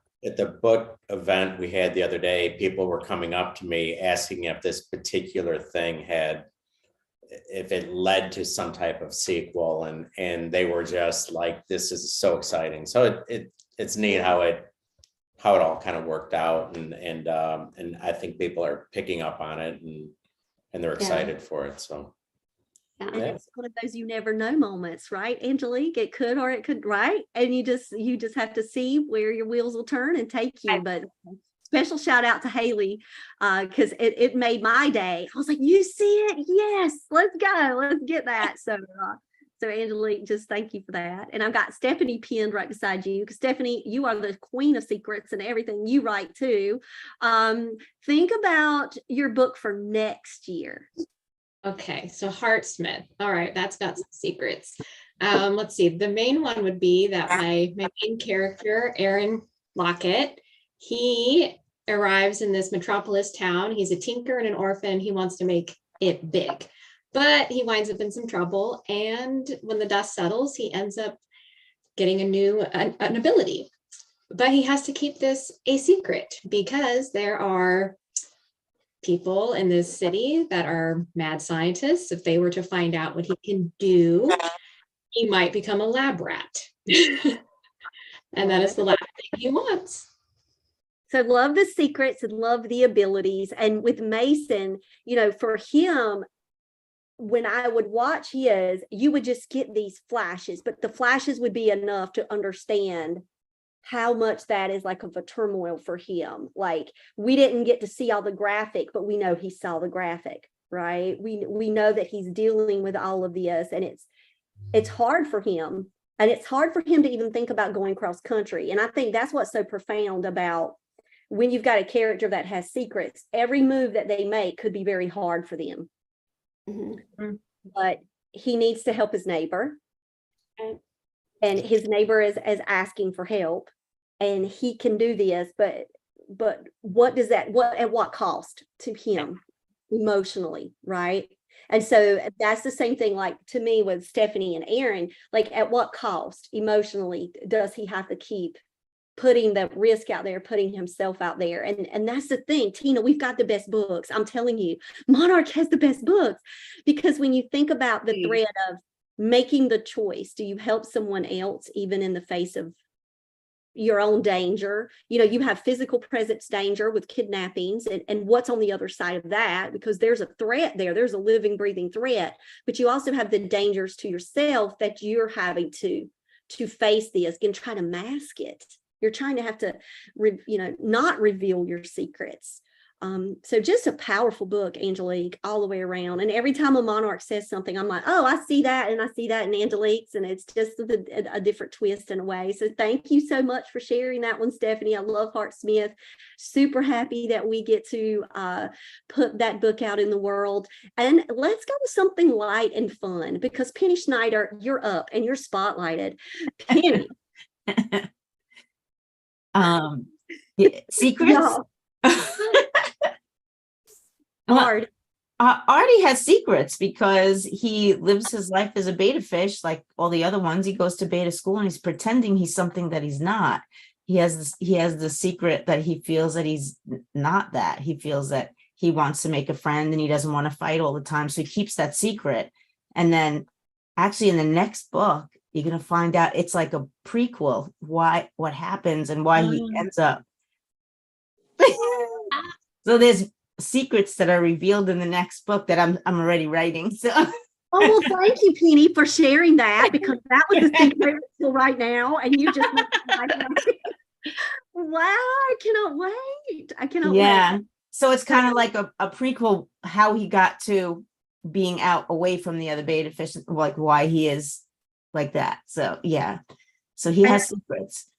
book event we had the other day, people were coming up to me asking if this particular thing if it led to some type of sequel, and they were just like, this is so exciting. So it's neat how it all kind of worked out, and I think people are picking up on it, and they're excited for it. So And it's one of those you never know moments, right, Angelique? It could or it could, right? And you just have to see where your wheels will turn and take you. But special shout out to Haley, because it made my day. I was like, you see it? Yes, let's go. Let's get that. So Angelique, just thank you for that. And I've got Stephanie pinned right beside you, because Stephanie, you are the queen of secrets and everything you write too. Think about your book for next year. Okay, so Heartsmith. All right, that's got some secrets. Let's see. The main one would be that my main character, Aaron Lockett, he arrives in this metropolis town. He's a tinker and an orphan. He wants to make it big, but he winds up in some trouble. And when the dust settles, he ends up getting an ability. But he has to keep this a secret, because there are people in this city that are mad scientists. If they were to find out what he can do, he might become a lab rat. And that is the last thing he wants. So love the secrets and love the abilities. And with Mason, for him, when I would watch his, you would just get these flashes, but the flashes would be enough to understand how much that is like of a turmoil for him. Like, we didn't get to see all the graphic, but we know he saw the graphic, right? We know that he's dealing with all of this, and it's hard for him. And it's hard for him to even think about going cross country. And I think that's what's so profound about when you've got a character that has secrets. Every move that they make could be very hard for them. Mm-hmm. But he needs to help his neighbor. Right. and his neighbor is asking for help, and he can do this, but what does that, at what cost to him emotionally, right? And so that's the same thing, like to me with Stephanie and Aaron, like at what cost emotionally does he have to keep putting the risk out there, putting himself out there? And that's the thing, Tina, we've got the best books. I'm telling you, Monarch has the best books, because when you think about the thread of making the choice, do you help someone else even in the face of your own danger? You know, you have physical presence danger with kidnappings, and what's on the other side of that, because there's a threat there, there's a living, breathing threat, but you also have the dangers to yourself that you're having to face this and try to mask it. You're trying to have to, not reveal your secrets. So just a powerful book, Angelique, all the way around. And every time a Monarch says something, I'm like, oh, I see that. And I see that in Angelique's, and it's just a different twist in a way. So thank you so much for sharing that one, Stephanie. I love Hart Smith. Super happy that we get to put that book out in the world. And let's go with something light and fun, because Penny Schneider, you're up and you're spotlighted. Penny. Secrets. Hard. Artie has secrets because he lives his life as a beta fish like all the other ones. He goes to beta school and he's pretending he's something that he's not. He has the secret that he feels that he's not that. He feels that he wants to make a friend and he doesn't want to fight all the time. So he keeps that secret. And then actually in the next book, you're going to find out it's like a prequel, what happens and why he ends up. So there's secrets that are revealed in the next book that I'm already writing. So oh, well, thank you, Penny, for sharing that, because that was the secret till right now, and you just wow, I cannot wait. I cannot wait. So it's kind of like a prequel, how he got to being out away from the other beta fish, like why he is like that. So so he has secrets.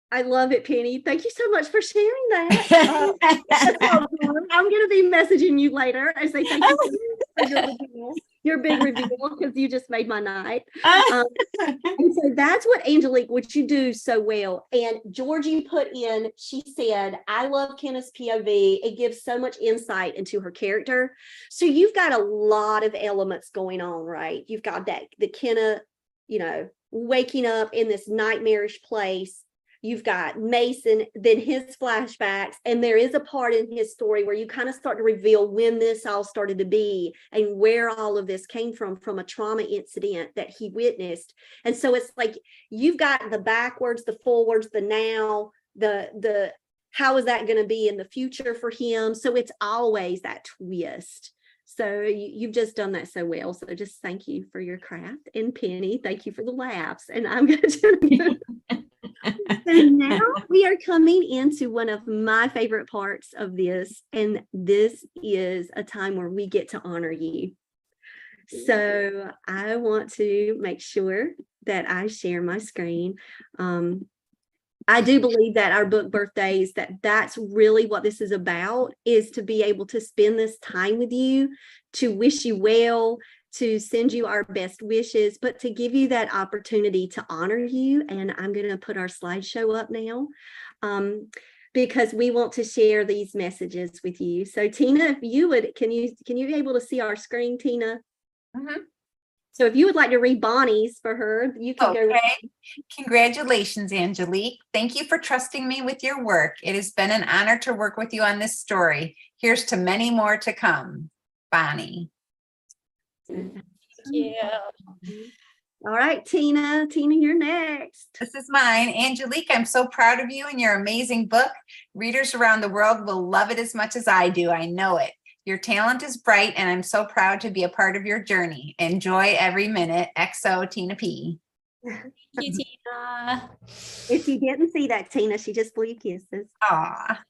I love it, Penny. Thank you so much for sharing that. I'm going to be messaging you later and say thank you for your reveal, your big reveal, because you just made my night. And so that's what Angelique, what you do so well. And Georgie put in, she said, I love Kenna's POV. It gives so much insight into her character. So you've got a lot of elements going on, right? You've got that, the Kenna, waking up in this nightmarish place. You've got Mason, then his flashbacks, and there is a part in his story where you kind of start to reveal when this all started to be and where all of this came from a trauma incident that he witnessed. And so it's like you've got the backwards, the forwards, the now, the how is that going to be in the future for him? So it's always that twist. So you've just done that so well. So just thank you for your craft. And Penny, thank you for the laughs. And I'm going to so now we are coming into one of my favorite parts of this, and this is a time where we get to honor you. So I want to make sure that I share my screen. I do believe that our book birthdays, that's really what this is about, is to be able to spend this time with you, to wish you well, to send you our best wishes, but to give you that opportunity to honor you. And I'm going to put our slideshow up now because we want to share these messages with you. So Tina, if you would, can you be able to see our screen, Tina? Mm-hmm. So if you would like to read Bonnie's for her, you can go. Congratulations, Angelique. Thank you for trusting me with your work. It has been an honor to work with you on this story. Here's to many more to come. Bonnie. Thank you. All right, Tina, you're next. This is mine. Angelique, I'm so proud of you and your amazing book. Readers around the world will love it as much as I do. I know it. Your talent is bright, and I'm so proud to be a part of your journey. Enjoy every minute. XO, Tina P. Thank you, Tina. If you didn't see that, Tina, she just blew kisses. Aw.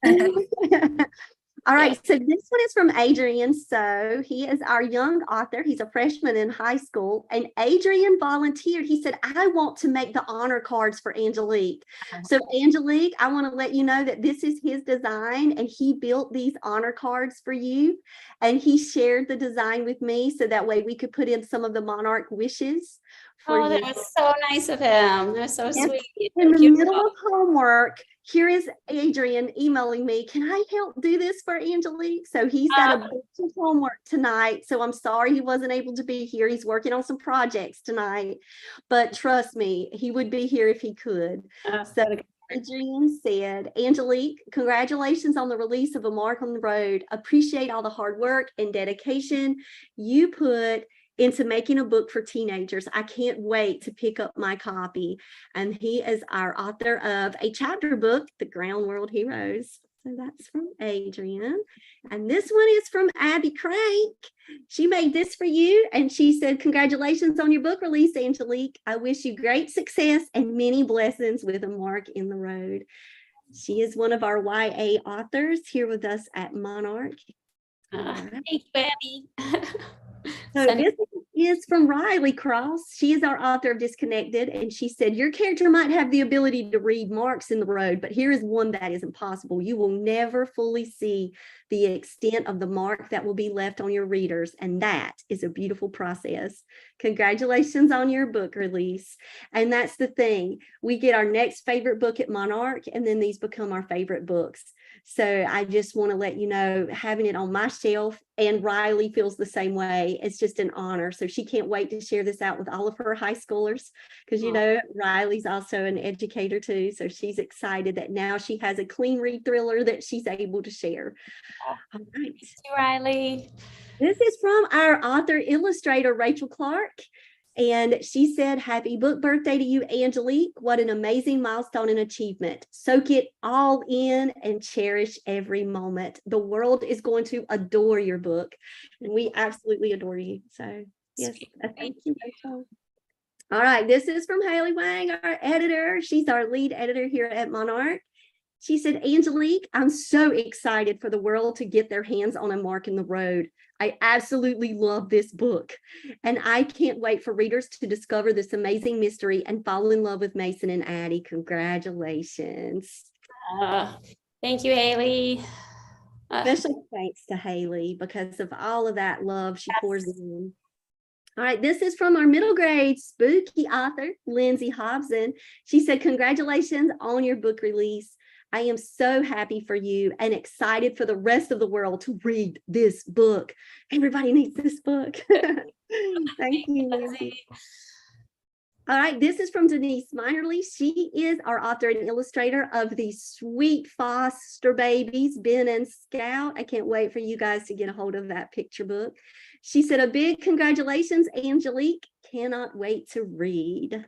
All right, so this one is from Adrian. So he is our young author. He's a freshman in high school. And Adrian volunteered. He said, I want to make the honor cards for Angelique. So Angelique, I want to let you know that this is his design, and he built these honor cards for you. And he shared the design with me so that way we could put in some of the Monarch wishes for Oh, that you. was so nice of him. That was so Yes. sweet. In the Beautiful. middle of homework, here is Adrian emailing me, can I help do this for Angelique? So he's got a bunch of homework tonight. So I'm sorry he wasn't able to be here. He's working on some projects tonight, but trust me, he would be here if he could. So Adrian said, Angelique, congratulations on the release of A Mark on the Road. Appreciate all the hard work and dedication you put into making a book for teenagers. I can't wait to pick up my copy. And he is our author of a chapter book, The Ground World Heroes. So that's from Adrian. And this one is from Abby Crank. She made this for you. And she said, congratulations on your book release, Angelique. I wish you great success and many blessings with A Mark in the Road. She is one of our YA authors here with us at Monarch. Thank you, Abby. So this is from Riley Cross. She is our author of Disconnected, and she said, your character might have the ability to read marks in the road, but here is one that is impossible. You will never fully see the extent of the mark that will be left on your readers, and that is a beautiful process. Congratulations on your book release. And that's the thing. We get our next favorite book at Monarch, and then these become our favorite books. So I just want to let you know, having it on my shelf, and Riley feels the same way. It's just an honor. So she can't wait to share this out with all of her high schoolers, because, you know, Riley's also an educator too. So she's excited that now she has a clean read thriller that she's able to share. All right. Thank you, Riley. This is from our author illustrator, Rachel Clark. And she said, happy book birthday to you, Angelique. What an amazing milestone and achievement. Soak it all in and cherish every moment. The world is going to adore your book. And we absolutely adore you. So yes, thank you, Rachel. All right, this is from Haley Wang, our editor. She's our lead editor here at Monarch. She said, Angelique, I'm so excited for the world to get their hands on A Mark in the Road. I absolutely love this book, and I can't wait for readers to discover this amazing mystery and fall in love with Mason and Addie. Congratulations. Thank you, Haley. Special thanks to Haley because of all of that love she pours in. All right, this is from our middle grade spooky author, Lindsay Hobson. She said, congratulations on your book release. I am so happy for you and excited for the rest of the world to read this book. Everybody needs this book. Thank you, Lindsay. All right, this is from Denise Minerly. She is our author and illustrator of the sweet foster babies, Ben and Scout. I can't wait for you guys to get a hold of that picture book. She said, a big congratulations, Angelique. Cannot wait to read.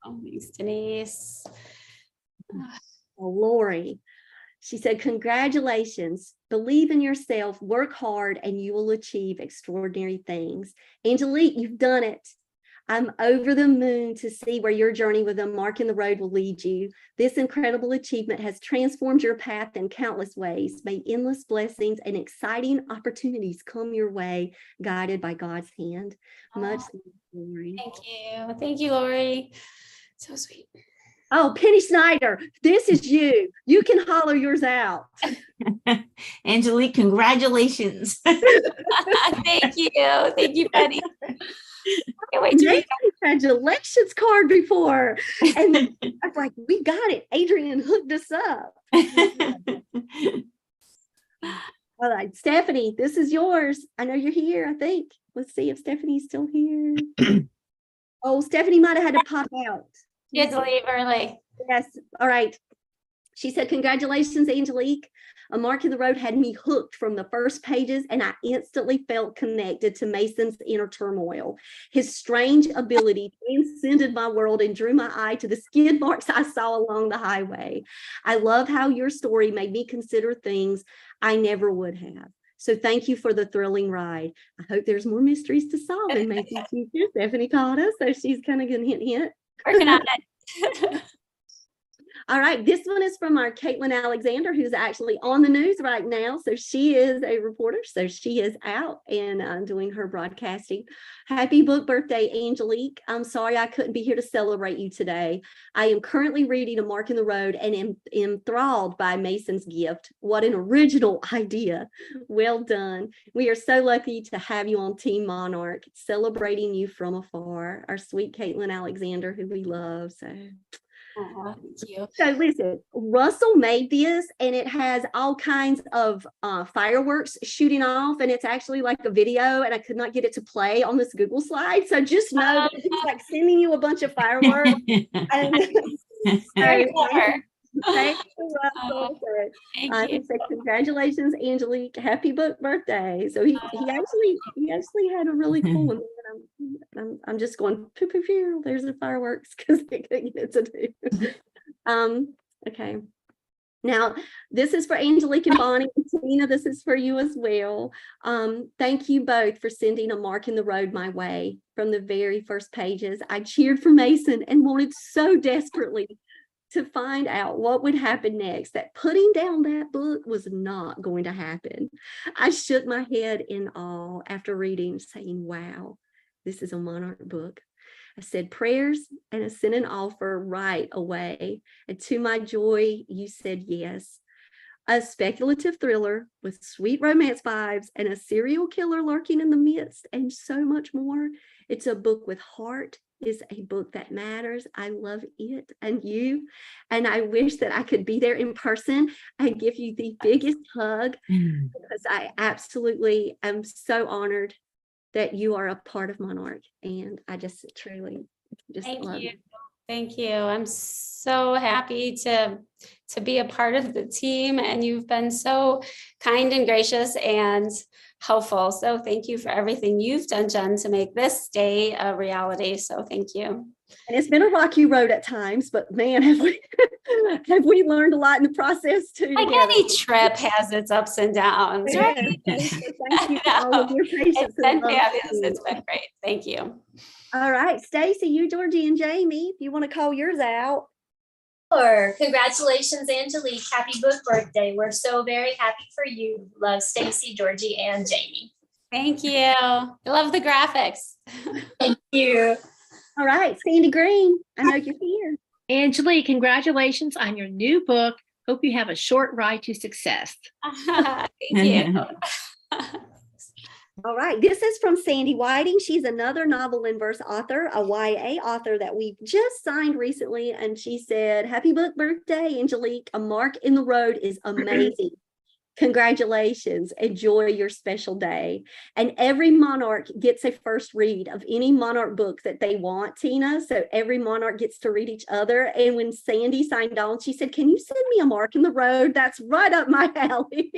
Oh, thanks, Denise. Lori, she said, congratulations, believe in yourself, work hard, and you will achieve extraordinary things. Angelique, you've done it. I'm over the moon to see where your journey with A Mark in the Road will lead you. This incredible achievement has transformed your path in countless ways. May endless blessings and exciting opportunities come your way, guided by God's hand. Much love, Lori. Thank you. Thank you, Lori. So sweet. Oh, Penny Snyder, this is you. You can holler yours out. Angelique, congratulations. Thank you. Thank you, Penny. Can't wait to read a congratulations card before. And I was like, we got it. Adrian hooked us up. All right, Stephanie, this is yours. I know you're here, I think. Let's see if Stephanie's still here. Oh, Stephanie might have had to pop out. You had to leave early. Yes. All right. She said, congratulations, Angelique. A Mark in the Road had me hooked from the first pages, and I instantly felt connected to Mason's inner turmoil. His strange ability transcended my world and drew my eye to the skid marks I saw along the highway. I love how your story made me consider things I never would have. So thank you for the thrilling ride. I hope there's more mysteries to solve in Mason's future. Stephanie called us, so she's kind of going to hint. Working on it. All right, this one is from our Caitlin Alexander, who's actually on the news right now. So she is a reporter. So she is out and doing her broadcasting. Happy book birthday, Angelique. I'm sorry I couldn't be here to celebrate you today. I am currently reading A Mark in the Road and am enthralled by Mason's gift. What an original idea. Well done. We are so lucky to have you on Team Monarch, celebrating you from afar. Our sweet Caitlin Alexander, who we love. Thank you. So listen, Russell made this and it has all kinds of fireworks shooting off, and it's actually like a video, and I could not get it to play on this Google slide. So just know that it's like sending you a bunch of fireworks. And Very clever. thank you, Russell. Thank you. So congratulations, Angelique. Happy book birthday. So he actually had a really cool one. I'm just going pew, pew, pew. There's the fireworks because they couldn't get it to do. Okay. Now this is for Angelique and Bonnie and Tina. This is for you as well. Thank you both for sending A Mark in the Road my way. From the very first pages, I cheered for Mason and wanted so desperately to find out what would happen next, that putting down that book was not going to happen. I shook my head in awe after reading, saying, wow, this is a Monarch book. I said prayers and I sent an offer right away. And to my joy, you said yes. A speculative thriller with sweet romance vibes and a serial killer lurking in the midst and so much more. It's a book with heart. Is a book that matters. I love it and you, and I wish that I could be there in person and give you the biggest hug, because I absolutely am so honored that you are a part of Monarch, and I just truly just love you. Thank you. I'm so happy to be a part of the team, and you've been so kind and gracious and helpful. So thank you for everything you've done, Jen, to make this day a reality. So thank you. And it's been a rocky road at times, but man, have we learned a lot in the process too. Like any trip has its ups and downs, right? Thank you for all of your patience. It's been fabulous. It's been great. Thank you. All right, Stacy, you, Georgie, and Jamie, if you want to call yours out. Sure. Congratulations, Angelique. Happy book birthday. We're so very happy for you. Love, Stacy, Georgie, and Jamie. Thank you. I love the graphics. Thank you. All right, Sandy Green, I know you're here. Angelique, congratulations on your new book. Hope you have a short ride to success. Thank you. All right, this is from Sandy Whiting. She's another novel in verse author, a YA author that we just signed recently. And she said, happy book birthday, Angelique. A Mark in the Road is amazing. Congratulations. Enjoy your special day. And every Monarch gets a first read of any Monarch book that they want, Tina. So every Monarch gets to read each other. And when Sandy signed on, she said, can you send me A Mark in the Road? That's right up my alley.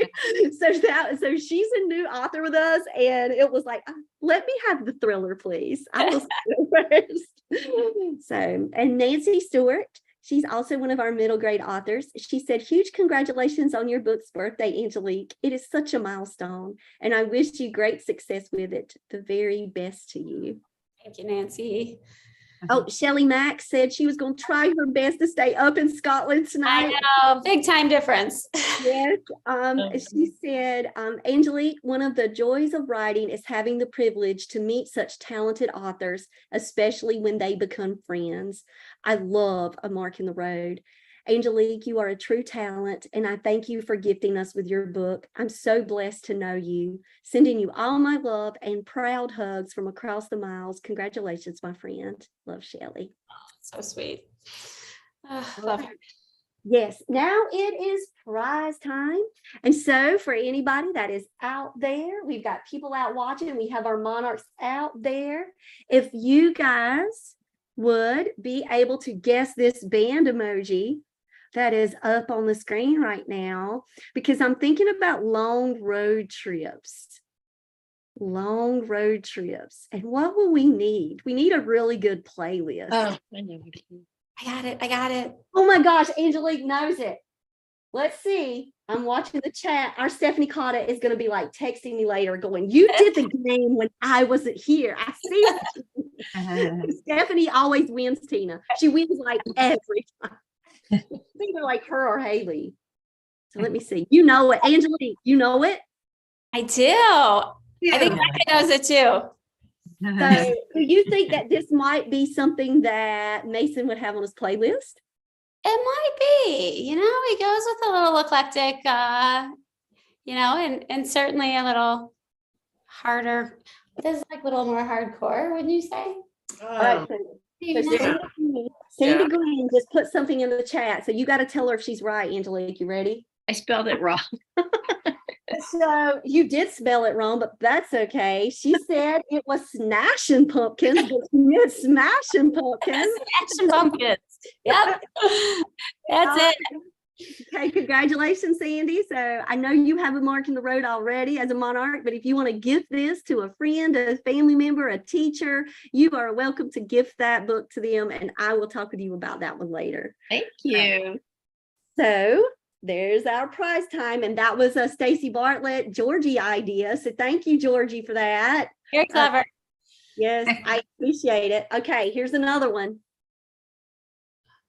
So she's a new author with us. And it was like, let me have the thriller, please. I will go first. So, and Nancy Stewart, she's also one of our middle grade authors. She said, huge congratulations on your book's birthday, Angelique. It is such a milestone, and I wish you great success with it. The very best to you. Thank you, Nancy. Oh, Shelley Mack said she was going to try her best to stay up in Scotland tonight. I know, big time difference. Yes. She said, Angelique, one of the joys of writing is having the privilege to meet such talented authors, especially when they become friends. I love A Mark in the Road. Angelique, you are a true talent, and I thank you for gifting us with your book. I'm so blessed to know you. Sending you all my love and proud hugs from across the miles. Congratulations, my friend. Love, Shelley. So sweet. Love her. Yes, now it is prize time. And so for anybody that is out there, we've got people out watching. We have our Monarchs out there. If you guys would be able to guess this band emoji that is up on the screen right now, because I'm thinking about long road trips. Long road trips. And what will we need? We need a really good playlist. Oh, I know. I got it. Oh my gosh, Angelique knows it. Let's see. I'm watching the chat. Our Stephanie Cotta is going to be like texting me later going, you did the game when I wasn't here. I see. Stephanie always wins, Tina. She wins like every time. It's either like her or Haley. So let me see. You know it. Angelique, you know it? I do. I think Becca knows it too. So do you think that this might be something that Mason would have on his playlist? It might be, he goes with a little eclectic, and certainly a little harder. This is like a little more hardcore, wouldn't you say? All right. So Sandy Green just put something in the chat. So you got to tell her if she's right, Angelique. You ready? I spelled it wrong. So you did spell it wrong, but that's okay. She said it was Smashing Pumpkins, but she meant Smashing Pumpkins. Smashing Pumpkins. Yep. That's it. Okay, congratulations, Sandy. So I know you have a mark in the road already as a monarch, but if you want to gift this to a friend, a family member, a teacher, you are welcome to gift that book to them, and I will talk with you about that one later. Thank you. So there's our prize time, and that was a Stacy Bartlett, Georgie idea. So thank you, Georgie, for that. Very clever. Yes, I appreciate it. Okay, here's another one.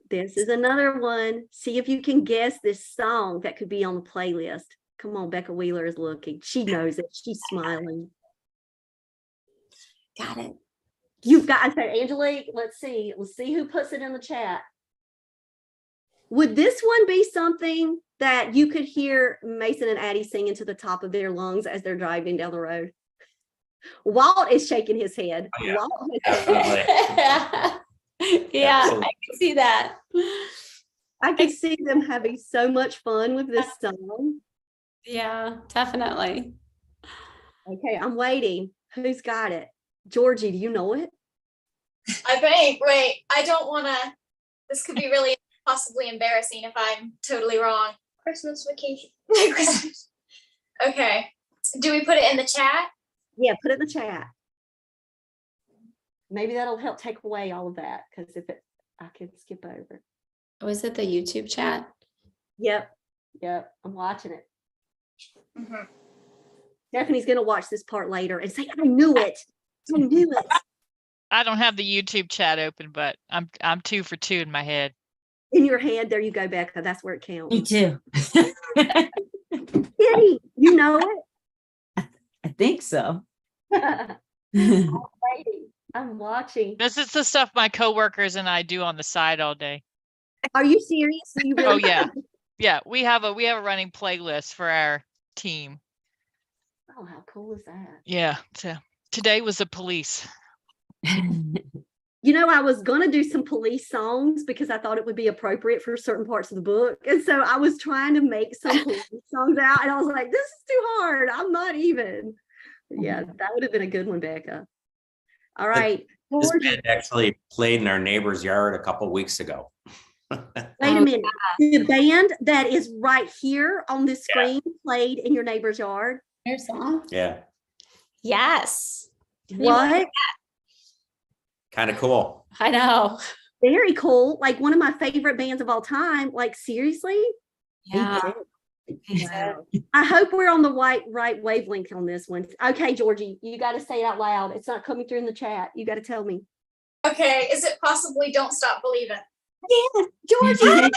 This is another one. See if you can guess this song that could be on the playlist. Come on, Becca Wheeler is looking. She knows it. She's smiling. Got it. You've got, so Angelique, let's see. Let's see who puts it in the chat. Would this one be something that you could hear Mason and Addie singing to the top of their lungs as they're driving down the road? Walt is shaking his head. Oh, yeah. Walt is Yeah, Absolutely. I can see that. I can see them having so much fun with this song. Yeah, definitely. Okay, I'm waiting. Who's got it? Georgie, do you know it? I think, wait, I don't want to, this could be really possibly embarrassing if I'm totally wrong. Christmas vacation. Christmas. Okay. Do we put it in the chat? Yeah, put it in the chat. Maybe that'll help take away all of that, because if it, I can skip over. Was it the YouTube chat? Yep, I'm watching it. Mm-hmm. Stephanie's gonna watch this part later and say, I knew it. I knew it. I don't have the YouTube chat open, but I'm 2 for 2 in my head. In your head, there you go, Becca. That's where it counts. Me too. Kitty, you know it? I think so. I'm waiting. I'm watching. This is the stuff my coworkers and I do on the side all day. Are you serious? Are you really? Oh yeah. Yeah, we have a running playlist for our team. Oh, how cool is that? Yeah. So today was the police. You know, I was going to do some police songs because I thought it would be appropriate for certain parts of the book. And so I was trying to make some police songs out, and I was like, this is too hard. I'm not even. Yeah, that would have been a good one, Becca. All right. This Georgie, band actually played in our neighbor's yard a couple weeks ago. wait a minute. The band that is right here on this screen played in your neighbor's yard? Your song? Yeah, Yes. What? kind of cool. I know. Very cool. Like one of my favorite bands of all time. Like, seriously? Yeah. I hope we're on the right wavelength on this one. Okay, Georgie, you got to say it out loud. It's not coming through in the chat. You got to tell me. Okay, is it possibly Don't Stop Believing? Yes, Georgie.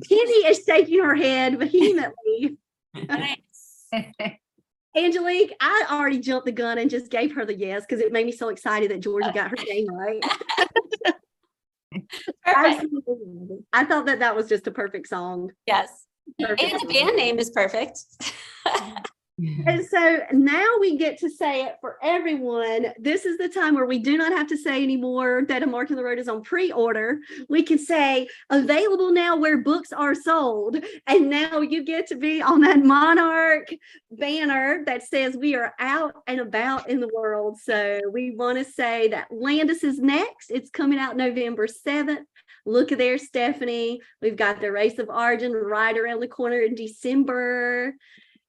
Kenny is shaking her head vehemently. Nice. Angelique, I already jumped the gun and just gave her the yes because it made me so excited that Georgie got her name right. Absolutely. I thought that was just a perfect song. Yes. Perfect And the song. band name is perfect. And so now we get to say it for everyone. This is the time where we do not have to say anymore that A Mark in the Road is on pre-order. We can say available now where books are sold. And now you get to be on that Monarch banner that says we are out and about in the world. So we want to say that Landis is next. It's coming out November 7th. Look at there, Stephanie. We've got the Race of Origin right around the corner in December.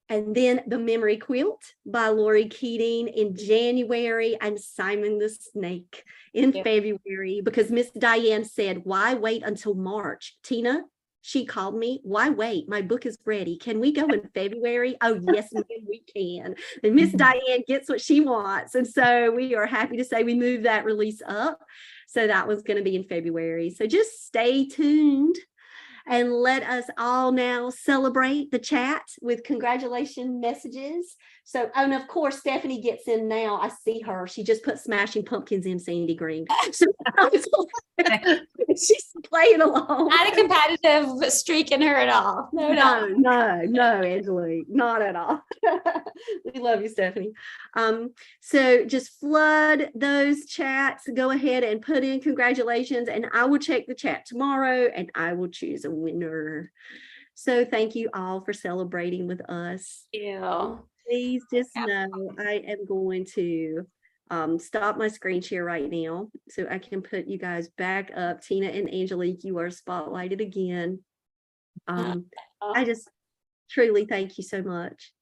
And then The Memory Quilt by Lori Keating in January, and Simon the Snake in February, because Miss Diane said, why wait until March? Tina? she called me. Why wait? My book is ready. Can we go in February? Oh, yes, ma'am, we can. And Miss Diane gets what she wants. And so we are happy to say we moved that release up. So that was going to be in February. So just stay tuned. And let us all now celebrate the chat with congratulations messages. So, and of course, Stephanie gets in now. I see her. She just put Smashing Pumpkins in Sandy Green. So she's playing along. Not a competitive streak in her at all. No, Angelique, not at all. We love you, Stephanie. So just flood those chats. Go ahead and put in congratulations, and I will check the chat tomorrow, and I will choose a winner. So thank you all for celebrating with us. Ew. Please just know I am going to stop my screen share right now so I can put you guys back up. Tina and Angelique, you are spotlighted again. I just truly thank you so much.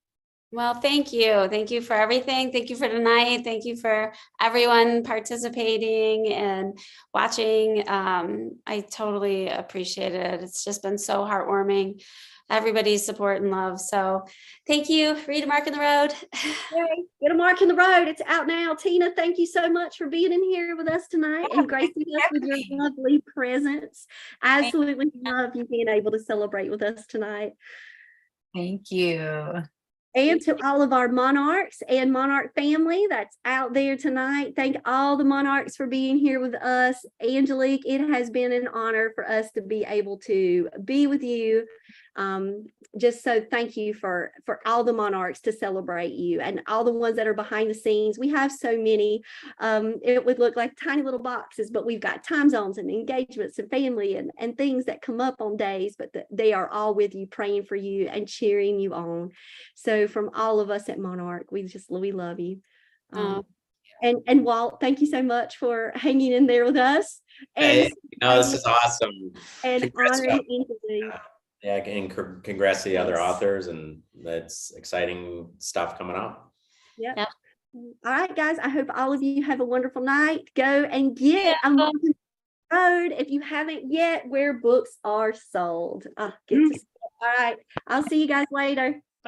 Well, thank you. Thank you for everything. Thank you for tonight. Thank you for everyone participating and watching. I totally appreciate it. It's just been so heartwarming. Everybody's support and love. So thank you. Read A Mark in the Road. Yay, get a mark in the road. It's out now. Tina, thank you so much for being in here with us tonight and gracing us with your lovely presence. Absolutely love you being able to celebrate with us tonight. Thank you. And to all of our Monarchs and Monarch family that's out there tonight, thank all the Monarchs for being here with us. Angelique, it has been an honor for us to be able to be with you. Just so thank you for all the Monarchs to celebrate you and all the ones that are behind the scenes. We have so many. It would look like tiny little boxes, but we've got time zones and engagements and family and things that come up on days, but they are all with you, praying for you and cheering you on. So from all of us at Monarch, we love you. And Walt, thank you so much for hanging in there with us. And Hey, this is awesome. And honoring Angelique. Yeah, and congrats to the other authors, and that's exciting stuff coming up. Yep. All right, guys. I hope all of you have a wonderful night. Go and get a Mark in the Road if you haven't yet, where books are sold. All right. I'll see you guys later.